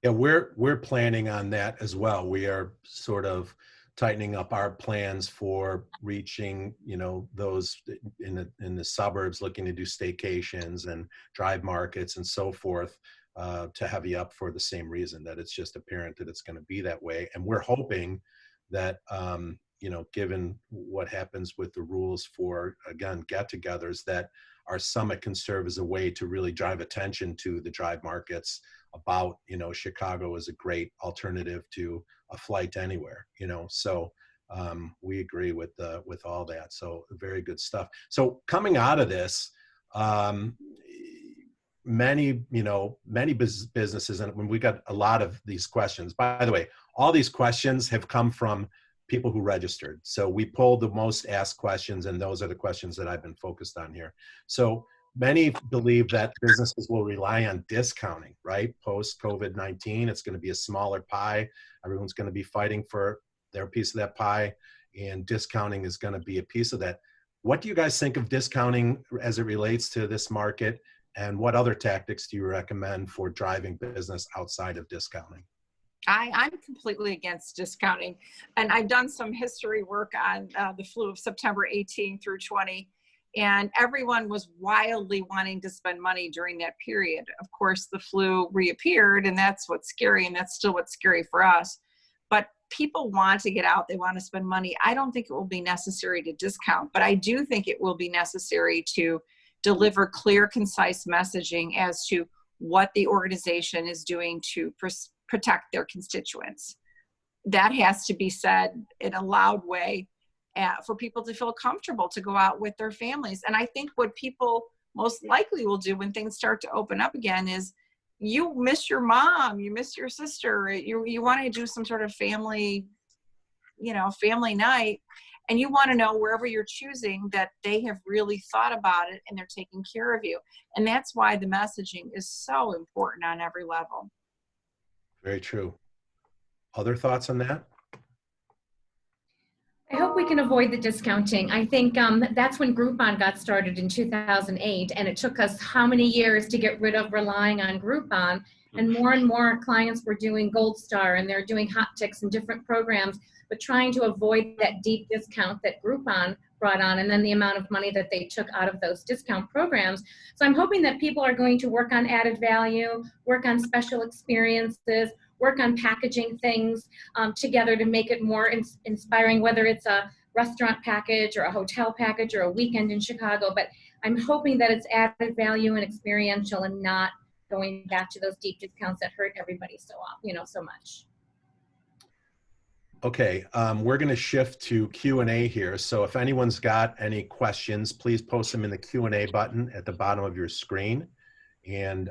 Yeah, we're planning on that as well. We are sort of tightening up our plans for reaching, you know, those in the suburbs looking to do staycations and drive markets and so forth, to heavy up for the same reason, that it's just apparent that it's going to be that way. And we're hoping that, you know, given what happens with the rules for, again, get-togethers, that our summit can serve as a way to really drive attention to the drive markets about, you know, Chicago is a great alternative to a flight anywhere, you know. So we agree with all that. So very good stuff. So coming out of this, many businesses, and when we got a lot of these questions, by the way, all these questions have come from people who registered. So we pulled the most asked questions, and those are the questions that I've been focused on here. So many believe that businesses will rely on discounting, right? Post COVID-19, it's going to be a smaller pie. Everyone's going to be fighting for their piece of that pie, and discounting is going to be a piece of that. What do you guys think of discounting as it relates to this market? And what other tactics do you recommend for driving business outside of discounting? I'm completely against discounting. And I've done some history work on the flu of September 18 through 20. And everyone was wildly wanting to spend money during that period. Of course, the flu reappeared, and that's what's scary, and that's still what's scary for us. But people want to get out. They want to spend money. I don't think it will be necessary to discount, but I do think it will be necessary to deliver clear, concise messaging as to what the organization is doing to protect their constituents. That has to be said in a loud way for people to feel comfortable to go out with their families. And I think what people most likely will do when things start to open up again is you miss your mom, you miss your sister, you want to do some sort of family night, and you want to know wherever you're choosing that they have really thought about it and they're taking care of you. And that's why the messaging is so important on every level. Very true. Other thoughts on that? I hope we can avoid the discounting. I think that's when Groupon got started in 2008, and it took us how many years to get rid of relying on Groupon, and more clients were doing Gold Star, and they're doing hot ticks and different programs, but trying to avoid that deep discount that Groupon brought on, and then the amount of money that they took out of those discount programs. So I'm hoping that people are going to work on added value, work on special experiences, work on packaging things together to make it more inspiring, whether it's a restaurant package or a hotel package or a weekend in Chicago. But I'm hoping that it's added value and experiential and not going back to those deep discounts that hurt everybody so much. Okay, we're going to shift to Q&A here. So if anyone's got any questions, please post them in the Q&A button at the bottom of your screen, and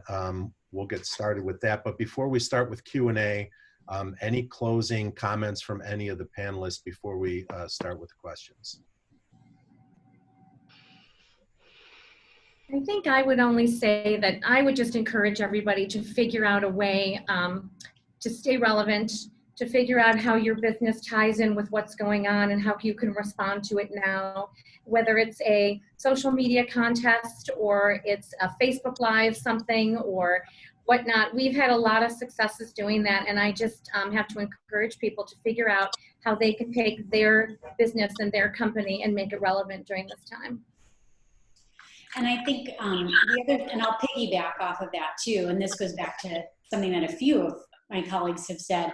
we'll get started with that. But before we start with Q&A, any closing comments from any of the panelists before we start with the questions? I think I would only say that I would just encourage everybody to figure out a way to stay relevant, to figure out how your business ties in with what's going on and how you can respond to it now, whether it's a social media contest or it's a Facebook Live something or whatnot. We've had a lot of successes doing that, and I just have to encourage people to figure out how they can take their business and their company and make it relevant during this time. And I think the other, and I'll piggyback off of that too, and this goes back to something that a few of my colleagues have said,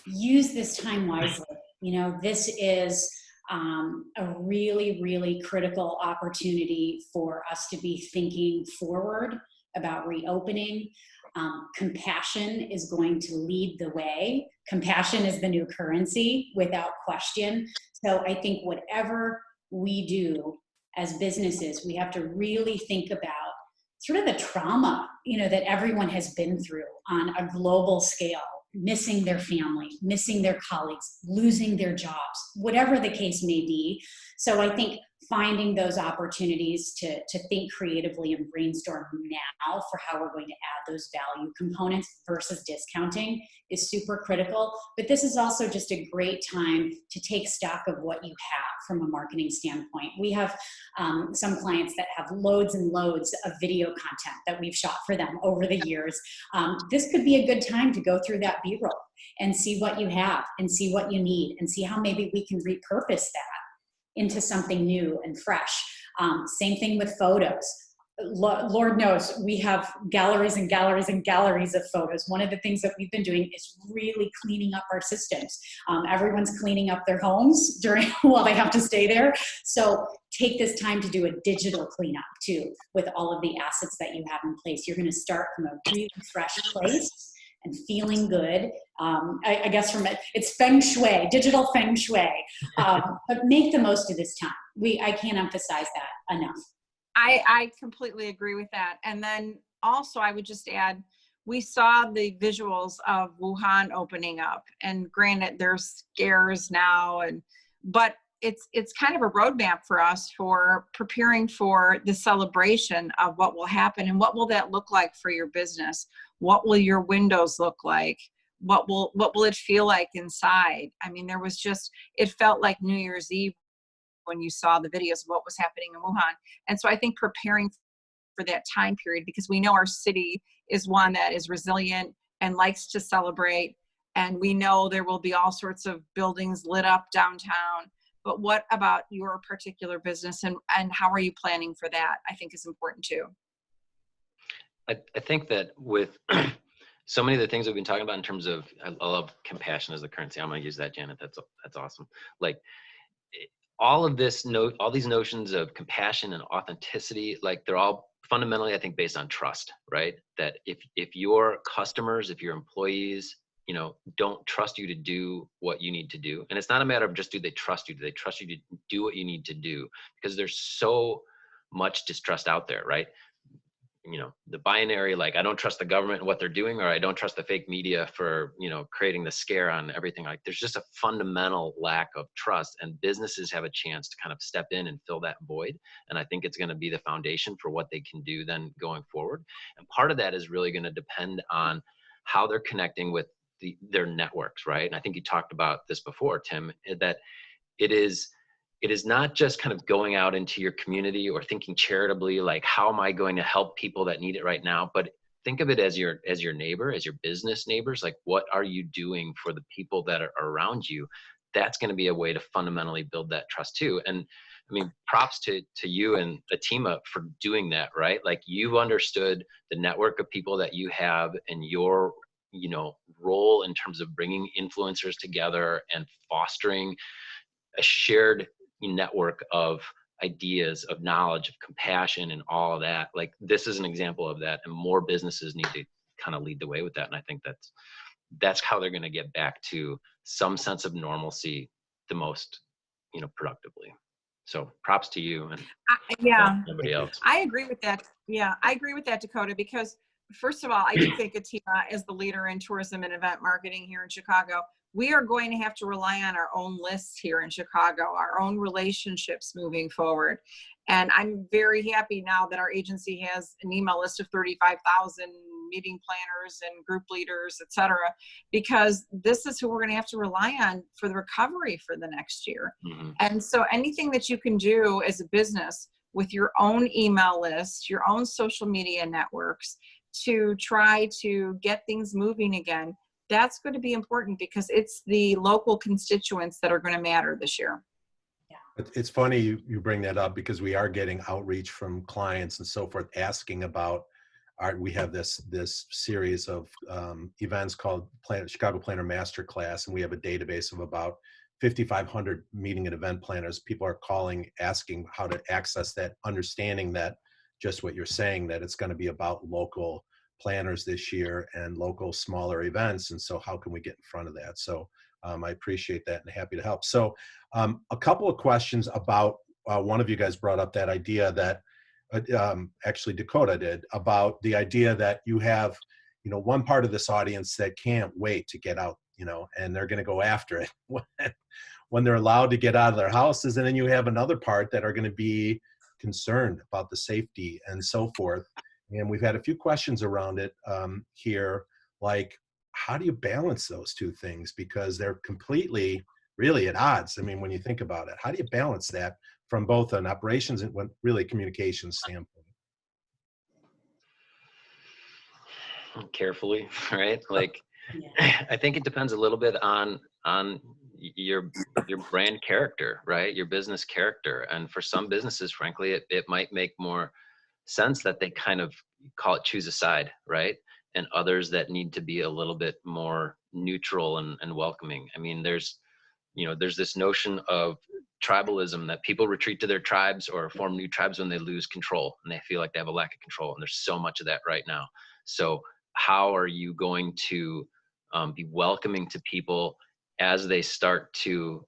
use this time wisely. You know, this is a really, really critical opportunity for us to be thinking forward about reopening. Compassion is going to lead the way. Compassion is the new currency, without question. So I think whatever we do as businesses, we have to really think about sort of the trauma, you know, that everyone has been through on a global scale, missing their family, missing their colleagues, losing their jobs, whatever the case may be. So I think finding those opportunities to think creatively and brainstorm now for how we're going to add those value components versus discounting is super critical. But this is also just a great time to take stock of what you have from a marketing standpoint. We have some clients that have loads and loads of video content that we've shot for them over the years. This could be a good time to go through that B-roll and see what you have and see what you need and see how maybe we can repurpose that into something new and fresh. Same thing with photos. Lord knows we have galleries and galleries and galleries of photos. One of the things that we've been doing is really cleaning up our systems. Everyone's cleaning up their homes during while they have to stay there. So take this time to do a digital cleanup too with all of the assets that you have in place. You're going to start from a really fresh place and feeling good. I guess it's feng shui, digital feng shui, but make the most of this time. I can't emphasize that enough. I completely agree with that. And then also I would just add, we saw the visuals of Wuhan opening up, and granted there's scares now, but it's kind of a roadmap for us for preparing for the celebration of what will happen and what will that look like for your business. What will your windows look like? What will it feel like inside? I mean, it felt like New Year's Eve when you saw the videos of what was happening in Wuhan. And so I think preparing for that time period, because we know our city is one that is resilient and likes to celebrate. And we know there will be all sorts of buildings lit up downtown. But what about your particular business and how are you planning for that? I think is important too. I think that with so many of the things we've been talking about in terms of, I love compassion as the currency. I'm going to use that, Janet. That's awesome. Like all these notions of compassion and authenticity, like they're all fundamentally, I think, based on trust, right? That if your customers, if your employees, you know, don't trust you to do what you need to do, and it's not a matter of just do they trust you to do what you need to do, because there's so much distrust out there, right? You know, the binary, like I don't trust the government and what they're doing, or I don't trust the fake media for, you know, creating the scare on everything. Like there's just a fundamental lack of trust, and businesses have a chance to kind of step in and fill that void. And I think it's going to be the foundation for what they can do then going forward. And part of that is really going to depend on how they're connecting with their networks, right? And I think you talked about this before, Tim, that it is not just kind of going out into your community or thinking charitably, like how am I going to help people that need it right now? But think of it as your neighbor, as your business neighbors. Like what are you doing for the people that are around you? That's going to be a way to fundamentally build that trust too. And I mean, props to you and Ateema for doing that, right? Like, you've understood the network of people that you have and your, role in terms of bringing influencers together and fostering a shared network of ideas, of knowledge, of compassion, and all of that. Like, this is an example of that, and more businesses need to kind of lead the way with that. And I think that's how they're going to get back to some sense of normalcy the most, productively. So props to you and everybody else. I agree with that. Yeah, I agree with that, Dakota, because first of all, I do think Ateema, as the leader in tourism and event marketing here in Chicago, we are going to have to rely on our own lists here in Chicago, our own relationships moving forward. And I'm very happy now that our agency has an email list of 35,000 meeting planners and group leaders, et cetera, because this is who we're going to have to rely on for the recovery for the next year. Mm-hmm. And so anything that you can do as a business with your own email list, your own social media networks to try to get things moving again, that's going to be important because it's the local constituents that are going to matter this year. It's funny you bring that up because we are getting outreach from clients and so forth asking about we have this series of events called Chicago Planner Masterclass, and we have a database of about 5,500 meeting and event planners. People are calling, asking how to access that, understanding that just what you're saying, that it's going to be about local planners this year and local smaller events. And so how can we get in front of that? So I appreciate that and happy to help. So a couple of questions about one of you guys brought up that idea that actually Dakota did, about the idea that you have, one part of this audience that can't wait to get out, and they're going to go after it when they're allowed to get out of their houses. And then you have another part that are going to be concerned about the safety and so forth. And we've had a few questions around it here, like, how do you balance those two things? Because they're completely, really at odds. I mean, when you think about it, how do you balance that from both an operations and really communications standpoint? Carefully, right? Like, I think it depends a little bit on your brand character, right? Your business character. And for some businesses, frankly, it might make more sense that they kind of choose a side, right? And others that need to be a little bit more neutral and welcoming. I mean, there's this notion of tribalism, that people retreat to their tribes or form new tribes when they lose control and they feel like they have a lack of control. And there's so much of that right now. So how are you going to be welcoming to people as they start to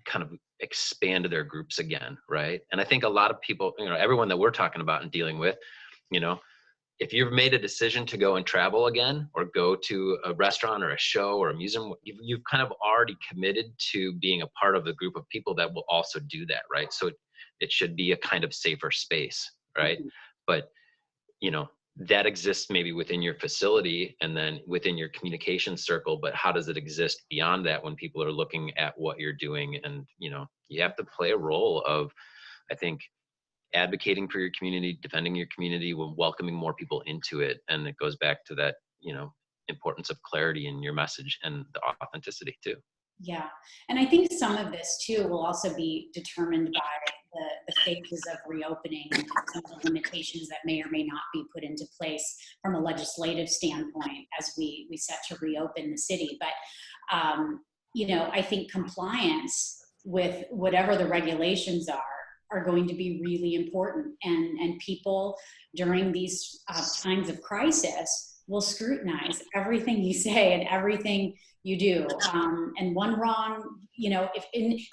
kind of expand their groups again, right? And I think a lot of people, everyone that we're talking about and dealing with, if you've made a decision to go and travel again or go to a restaurant or a show or a museum, you've kind of already committed to being a part of the group of people that will also do that, right? So it should be a kind of safer space, right? Mm-hmm. But, that exists maybe within your facility and then within your communication circle, but how does it exist beyond that when people are looking at what you're doing? And, you have to play a role of, I think, advocating for your community, defending your community, welcoming more people into it. And it goes back to that, importance of clarity in your message and the authenticity too. Yeah. And I think some of this too will also be determined by the phases of reopening and some of the limitations that may or may not be put into place from a legislative standpoint as we set to reopen the city. But, I think compliance with whatever the regulations are going to be really important. And people during these times of crisis will scrutinize everything you say and everything you do. And one wrong, if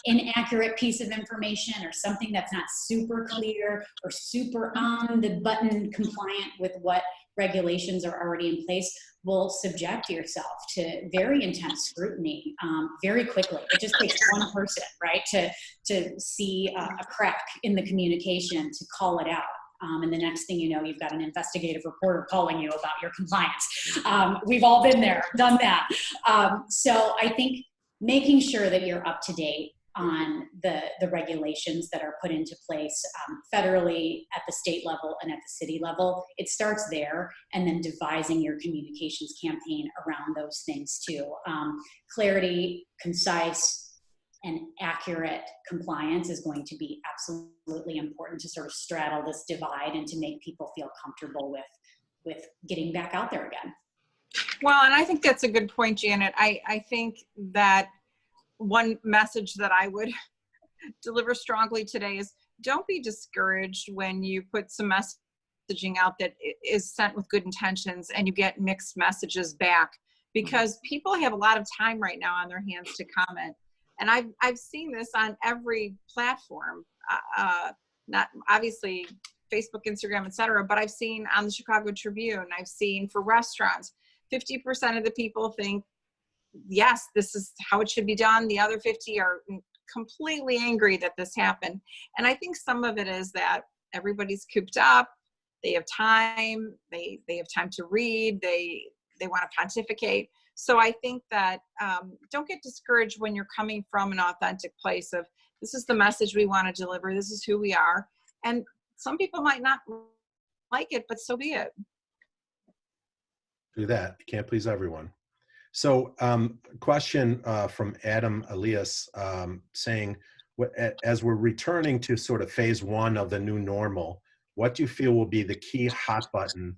inaccurate piece of information or something that's not super clear or super on the button compliant with what regulations are already in place will subject yourself to very intense scrutiny very quickly. It just takes one person, right, to see a crack in the communication to call it out. And the next thing you know, you've got an investigative reporter calling you about your compliance. We've all been there, done that. So I think making sure that you're up to date on the regulations that are put into place federally, at the state level, and at the city level, it starts there, and then devising your communications campaign around those things too. Clarity, concise, and accurate compliance is going to be absolutely important to sort of straddle this divide and to make people feel comfortable with getting back out there again. Well, and I think that's a good point, Janet. I think that one message that I would deliver strongly today is don't be discouraged when you put some messaging out that is sent with good intentions and you get mixed messages back, because people have a lot of time right now on their hands to comment. And I've seen this on every platform, not obviously Facebook, Instagram, etc., but I've seen on the Chicago Tribune, I've seen for restaurants, 50% of the people think, yes, this is how it should be done. The other 50 are completely angry that this happened. And I think some of it is that everybody's cooped up. They have time. They have time to read. They want to pontificate. So I think that don't get discouraged when you're coming from an authentic place of, this is the message we want to deliver. This is who we are. And some people might not like it, but so be it. Do that. You can't please everyone. So question from Adam Elias saying, as we're returning to sort of phase one of the new normal, what do you feel will be the key hot button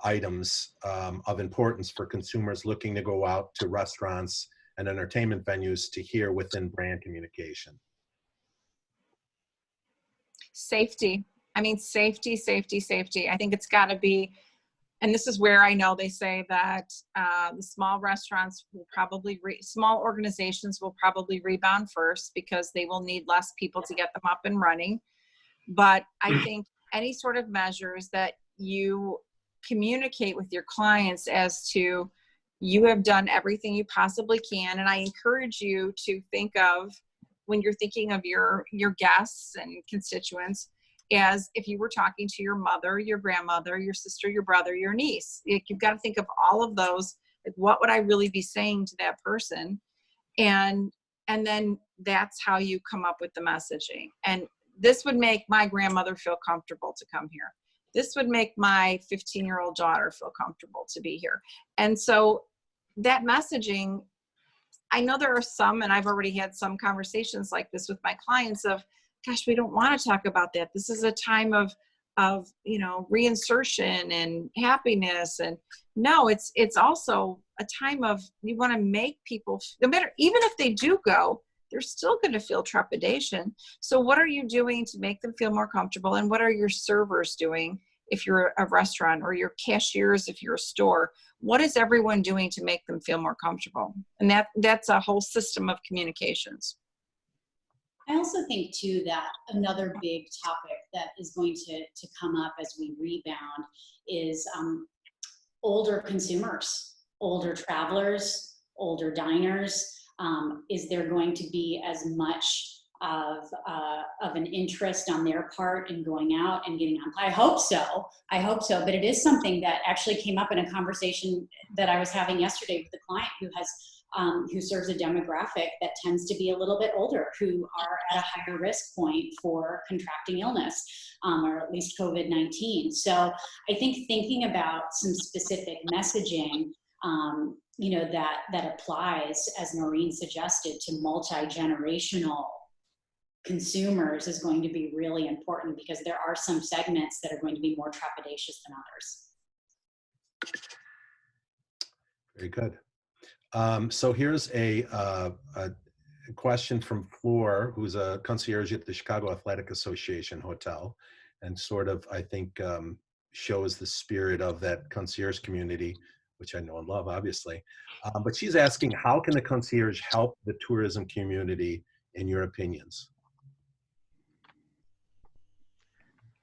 items of importance for consumers looking to go out to restaurants and entertainment venues to hear within brand communication? Safety. I mean, safety, safety, safety. I think it's got to be, and this is where I know they say that the small restaurants will probably, small organizations will probably rebound first because they will need less people to get them up and running. But I think any sort of measures that you communicate with your clients as to, you have done everything you possibly can. And I encourage you to think of, when you're thinking of your guests and constituents, as if you were talking to your mother, your grandmother, your sister, your brother, your niece. You've got to think of all of those. Like, what would I really be saying to that person? And then that's how you come up with the messaging. And this would make my grandmother feel comfortable to come here. This would make my 15-year-old daughter feel comfortable to be here. And so that messaging, I know there are some, and I've already had some conversations like this with my clients of, gosh, we don't want to talk about that. This is a time of reinsertion and happiness. And no, it's also a time of, you want to make people, no matter, even if they do go, they're still going to feel trepidation. So what are you doing to make them feel more comfortable? And what are your servers doing if you're a restaurant, or your cashiers if you're a store? What is everyone doing to make them feel more comfortable? And that's a whole system of communications. I also think too that another big topic that is going to come up as we rebound is older consumers, older travelers, older diners. Is there going to be as much of an interest on their part in going out and getting on? I hope so. But it is something that actually came up in a conversation that I was having yesterday with a client who serves a demographic that tends to be a little bit older, who are at a higher risk point for contracting illness, or at least COVID-19. So I think thinking about some specific messaging, that applies, as Noreen suggested, to multi-generational consumers is going to be really important, because there are some segments that are going to be more trepidatious than others. Very good. So here's a question from Floor, who's a concierge at the Chicago Athletic Association Hotel, and sort of, I think, shows the spirit of that concierge community, which I know and love, obviously. But she's asking, how can the concierge help the tourism community, in your opinions?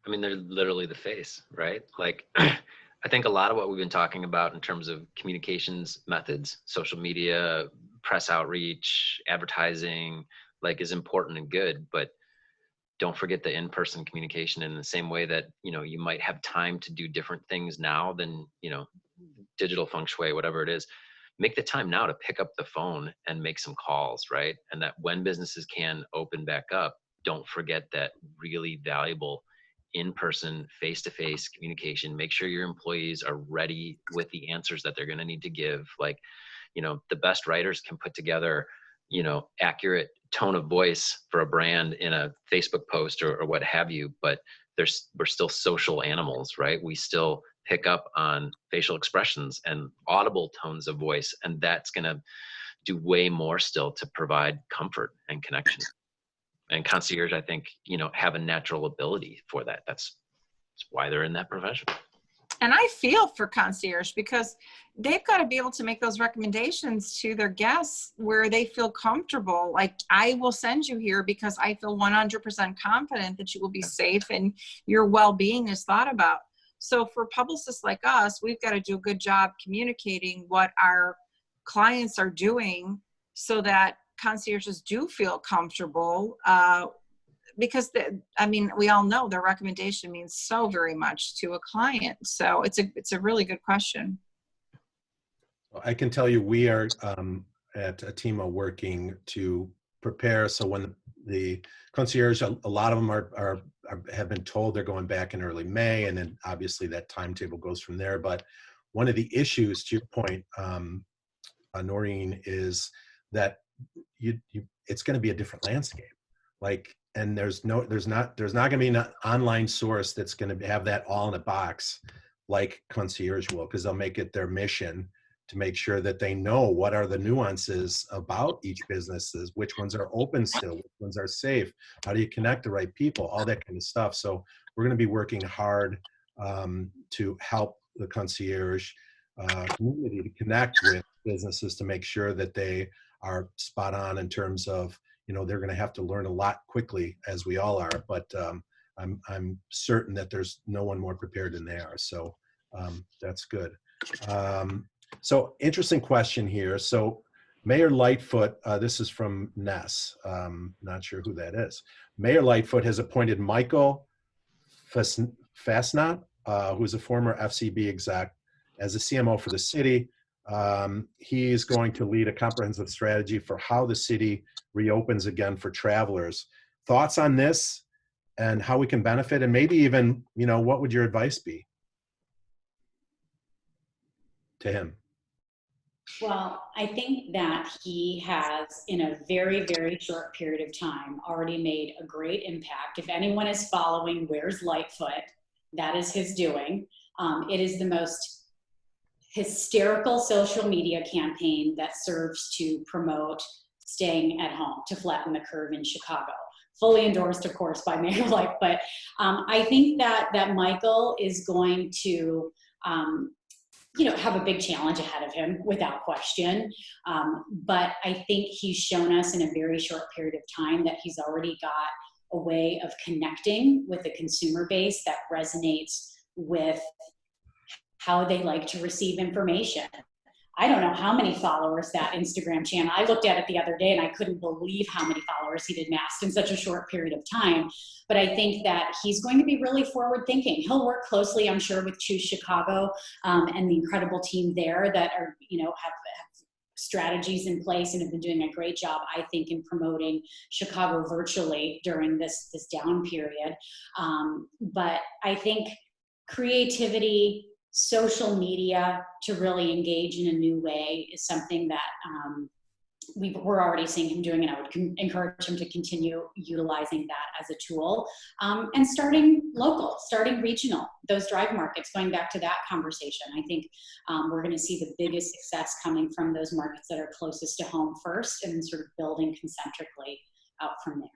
I mean, they're literally the face, right? Like, I think a lot of what we've been talking about in terms of communications methods, social media, press outreach, advertising, like, is important and good, but don't forget the in-person communication. In the same way that, you might have time to do different things now than, digital feng shui, whatever it is, make the time now to pick up the phone and make some calls, right? And that when businesses can open back up, don't forget that really valuable in-person, face-to-face communication. Make sure your employees are ready with the answers that they're going to need to give. Like, the best writers can put together accurate tone of voice for a brand in a Facebook post or what have you, but we're still social animals, right? We still pick up on facial expressions and audible tones of voice, and that's going to do way more still to provide comfort and connection. And concierge, I think, have a natural ability for that. That's why they're in that profession. And I feel for concierge because they've got to be able to make those recommendations to their guests where they feel comfortable. Like, I will send you here because I feel 100% confident that you will be safe and your well-being is thought about. So for publicists like us, we've got to do a good job communicating what our clients are doing so that concierges do feel comfortable, because we all know their recommendation means so very much to a client. So it's a really good question. I can tell you we are at Ateema working to prepare. So when the concierge, a lot of them have been told they're going back in early May, and then obviously that timetable goes from there. But one of the issues, to your point, Noreen, is that it's going to be a different landscape. And there's not going to be an online source that's going to have that all in a box like concierge will, because they'll make it their mission to make sure that they know what are the nuances about each business, which ones are open still, which ones are safe, how do you connect the right people, all that kind of stuff. So we're going to be working hard to help the concierge community to connect with businesses to make sure that they are spot on in terms of, they're going to have to learn a lot quickly, as we all are, but I'm certain that there's no one more prepared than they are. So that's good. So interesting question here. So Mayor Lightfoot, this is from Ness, not sure who that is. Mayor Lightfoot has appointed Michael Fasnot, who's a former FCB exec, as a CMO for the city. He's going to lead a comprehensive strategy for how the city reopens again for travelers. Thoughts on this and how we can benefit, and maybe even, what would your advice be to him? Well, I think that he has, in a very, very short period of time, already made a great impact. If anyone is following Where's Lightfoot, that is his doing. It is the most hysterical social media campaign that serves to promote staying at home, to flatten the curve in Chicago. Fully endorsed, of course, by Mayor Lightfoot. But I think that Michael is going to have a big challenge ahead of him, without question. But I think he's shown us in a very short period of time that he's already got a way of connecting with the consumer base that resonates with how they like to receive information. I don't know how many followers that Instagram channel, I looked at it the other day and I couldn't believe how many followers he'd amassed in such a short period of time. But I think that he's going to be really forward thinking. He'll work closely, I'm sure, with Choose Chicago and the incredible team there that are, have strategies in place and have been doing a great job, I think, in promoting Chicago virtually during this down period. But I think creativity, social media to really engage in a new way is something that we're already seeing him doing, and I would encourage him to continue utilizing that as a tool. And starting local, starting regional, those drive markets, going back to that conversation. I think we're going to see the biggest success coming from those markets that are closest to home first, and then sort of building concentrically out from there.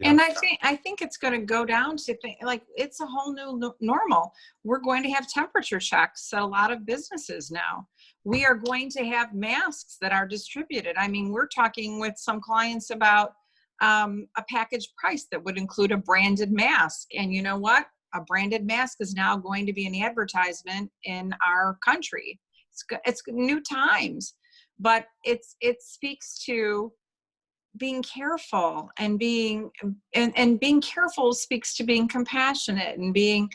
And I think it's going to go down to it's a whole new normal. We're going to have temperature checks at a lot of businesses now. We are going to have masks that are distributed. I mean, we're talking with some clients about a package price that would include a branded mask. And you know what? A branded mask is now going to be an advertisement in our country. It's new times, but it speaks to being careful, and being careful speaks to being compassionate and being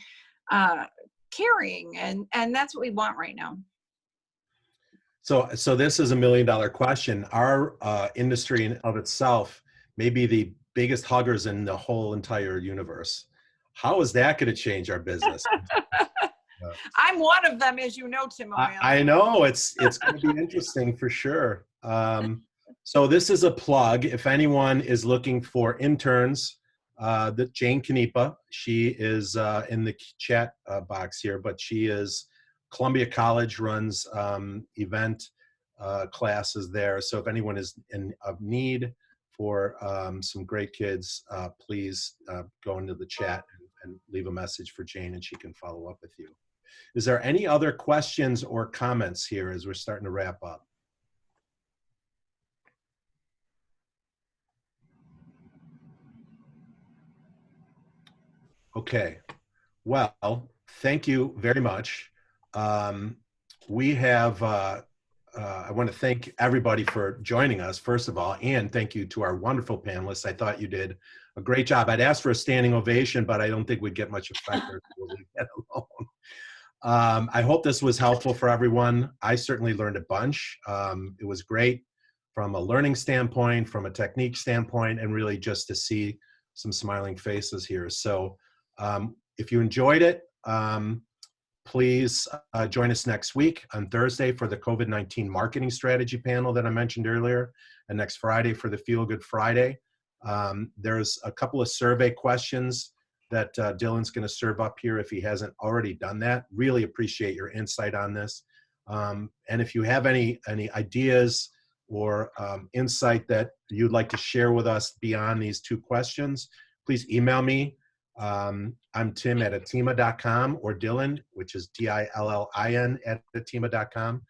caring, and that's what we want right now. So this is $1 million question. Our industry in of itself may be the biggest huggers in the whole entire universe. How is that going to change our business? I'm one of them, as you know, Tim. I know it's going to be interesting for sure. So this is a plug. If anyone is looking for interns, Jane Canepa, she is in the chat box here, but she is Columbia College, runs event classes there. So if anyone is in need for some great kids, please go into the chat and leave a message for Jane and she can follow up with you. Is there any other questions or comments here as we're starting to wrap up? Okay, well, thank you very much. We have, I want to thank everybody for joining us, first of all, and thank you to our wonderful panelists. I thought you did a great job. I'd asked for a standing ovation, but I don't think we'd get much effect or we'll leave that alone. I hope this was helpful for everyone. I certainly learned a bunch. It was great from a learning standpoint, from a technique standpoint, and really just to see some smiling faces here. So if you enjoyed it, please join us next week on Thursday for the COVID-19 Marketing Strategy panel that I mentioned earlier, and next Friday for the Feel Good Friday. There's a couple of survey questions that Dylan's going to serve up here if he hasn't already done that. Really appreciate your insight on this. And if you have any ideas or insight that you'd like to share with us beyond these two questions, please email me. I'm Tim at Ateema.com, or Dylan, which is DILLIN at Ateema.com,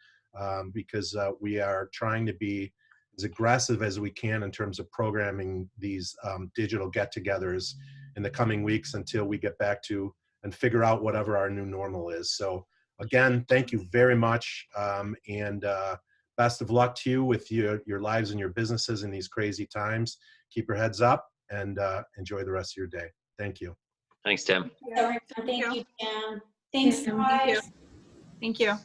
because we are trying to be as aggressive as we can in terms of programming these digital get-togethers in the coming weeks until we get back to and figure out whatever our new normal is. So again, thank you very much, and best of luck to you with your lives and your businesses in these crazy times. Keep your heads up and enjoy the rest of your day. Thank you. Thanks, Tim. Thank you, Tim. Thanks, guys. Thank you.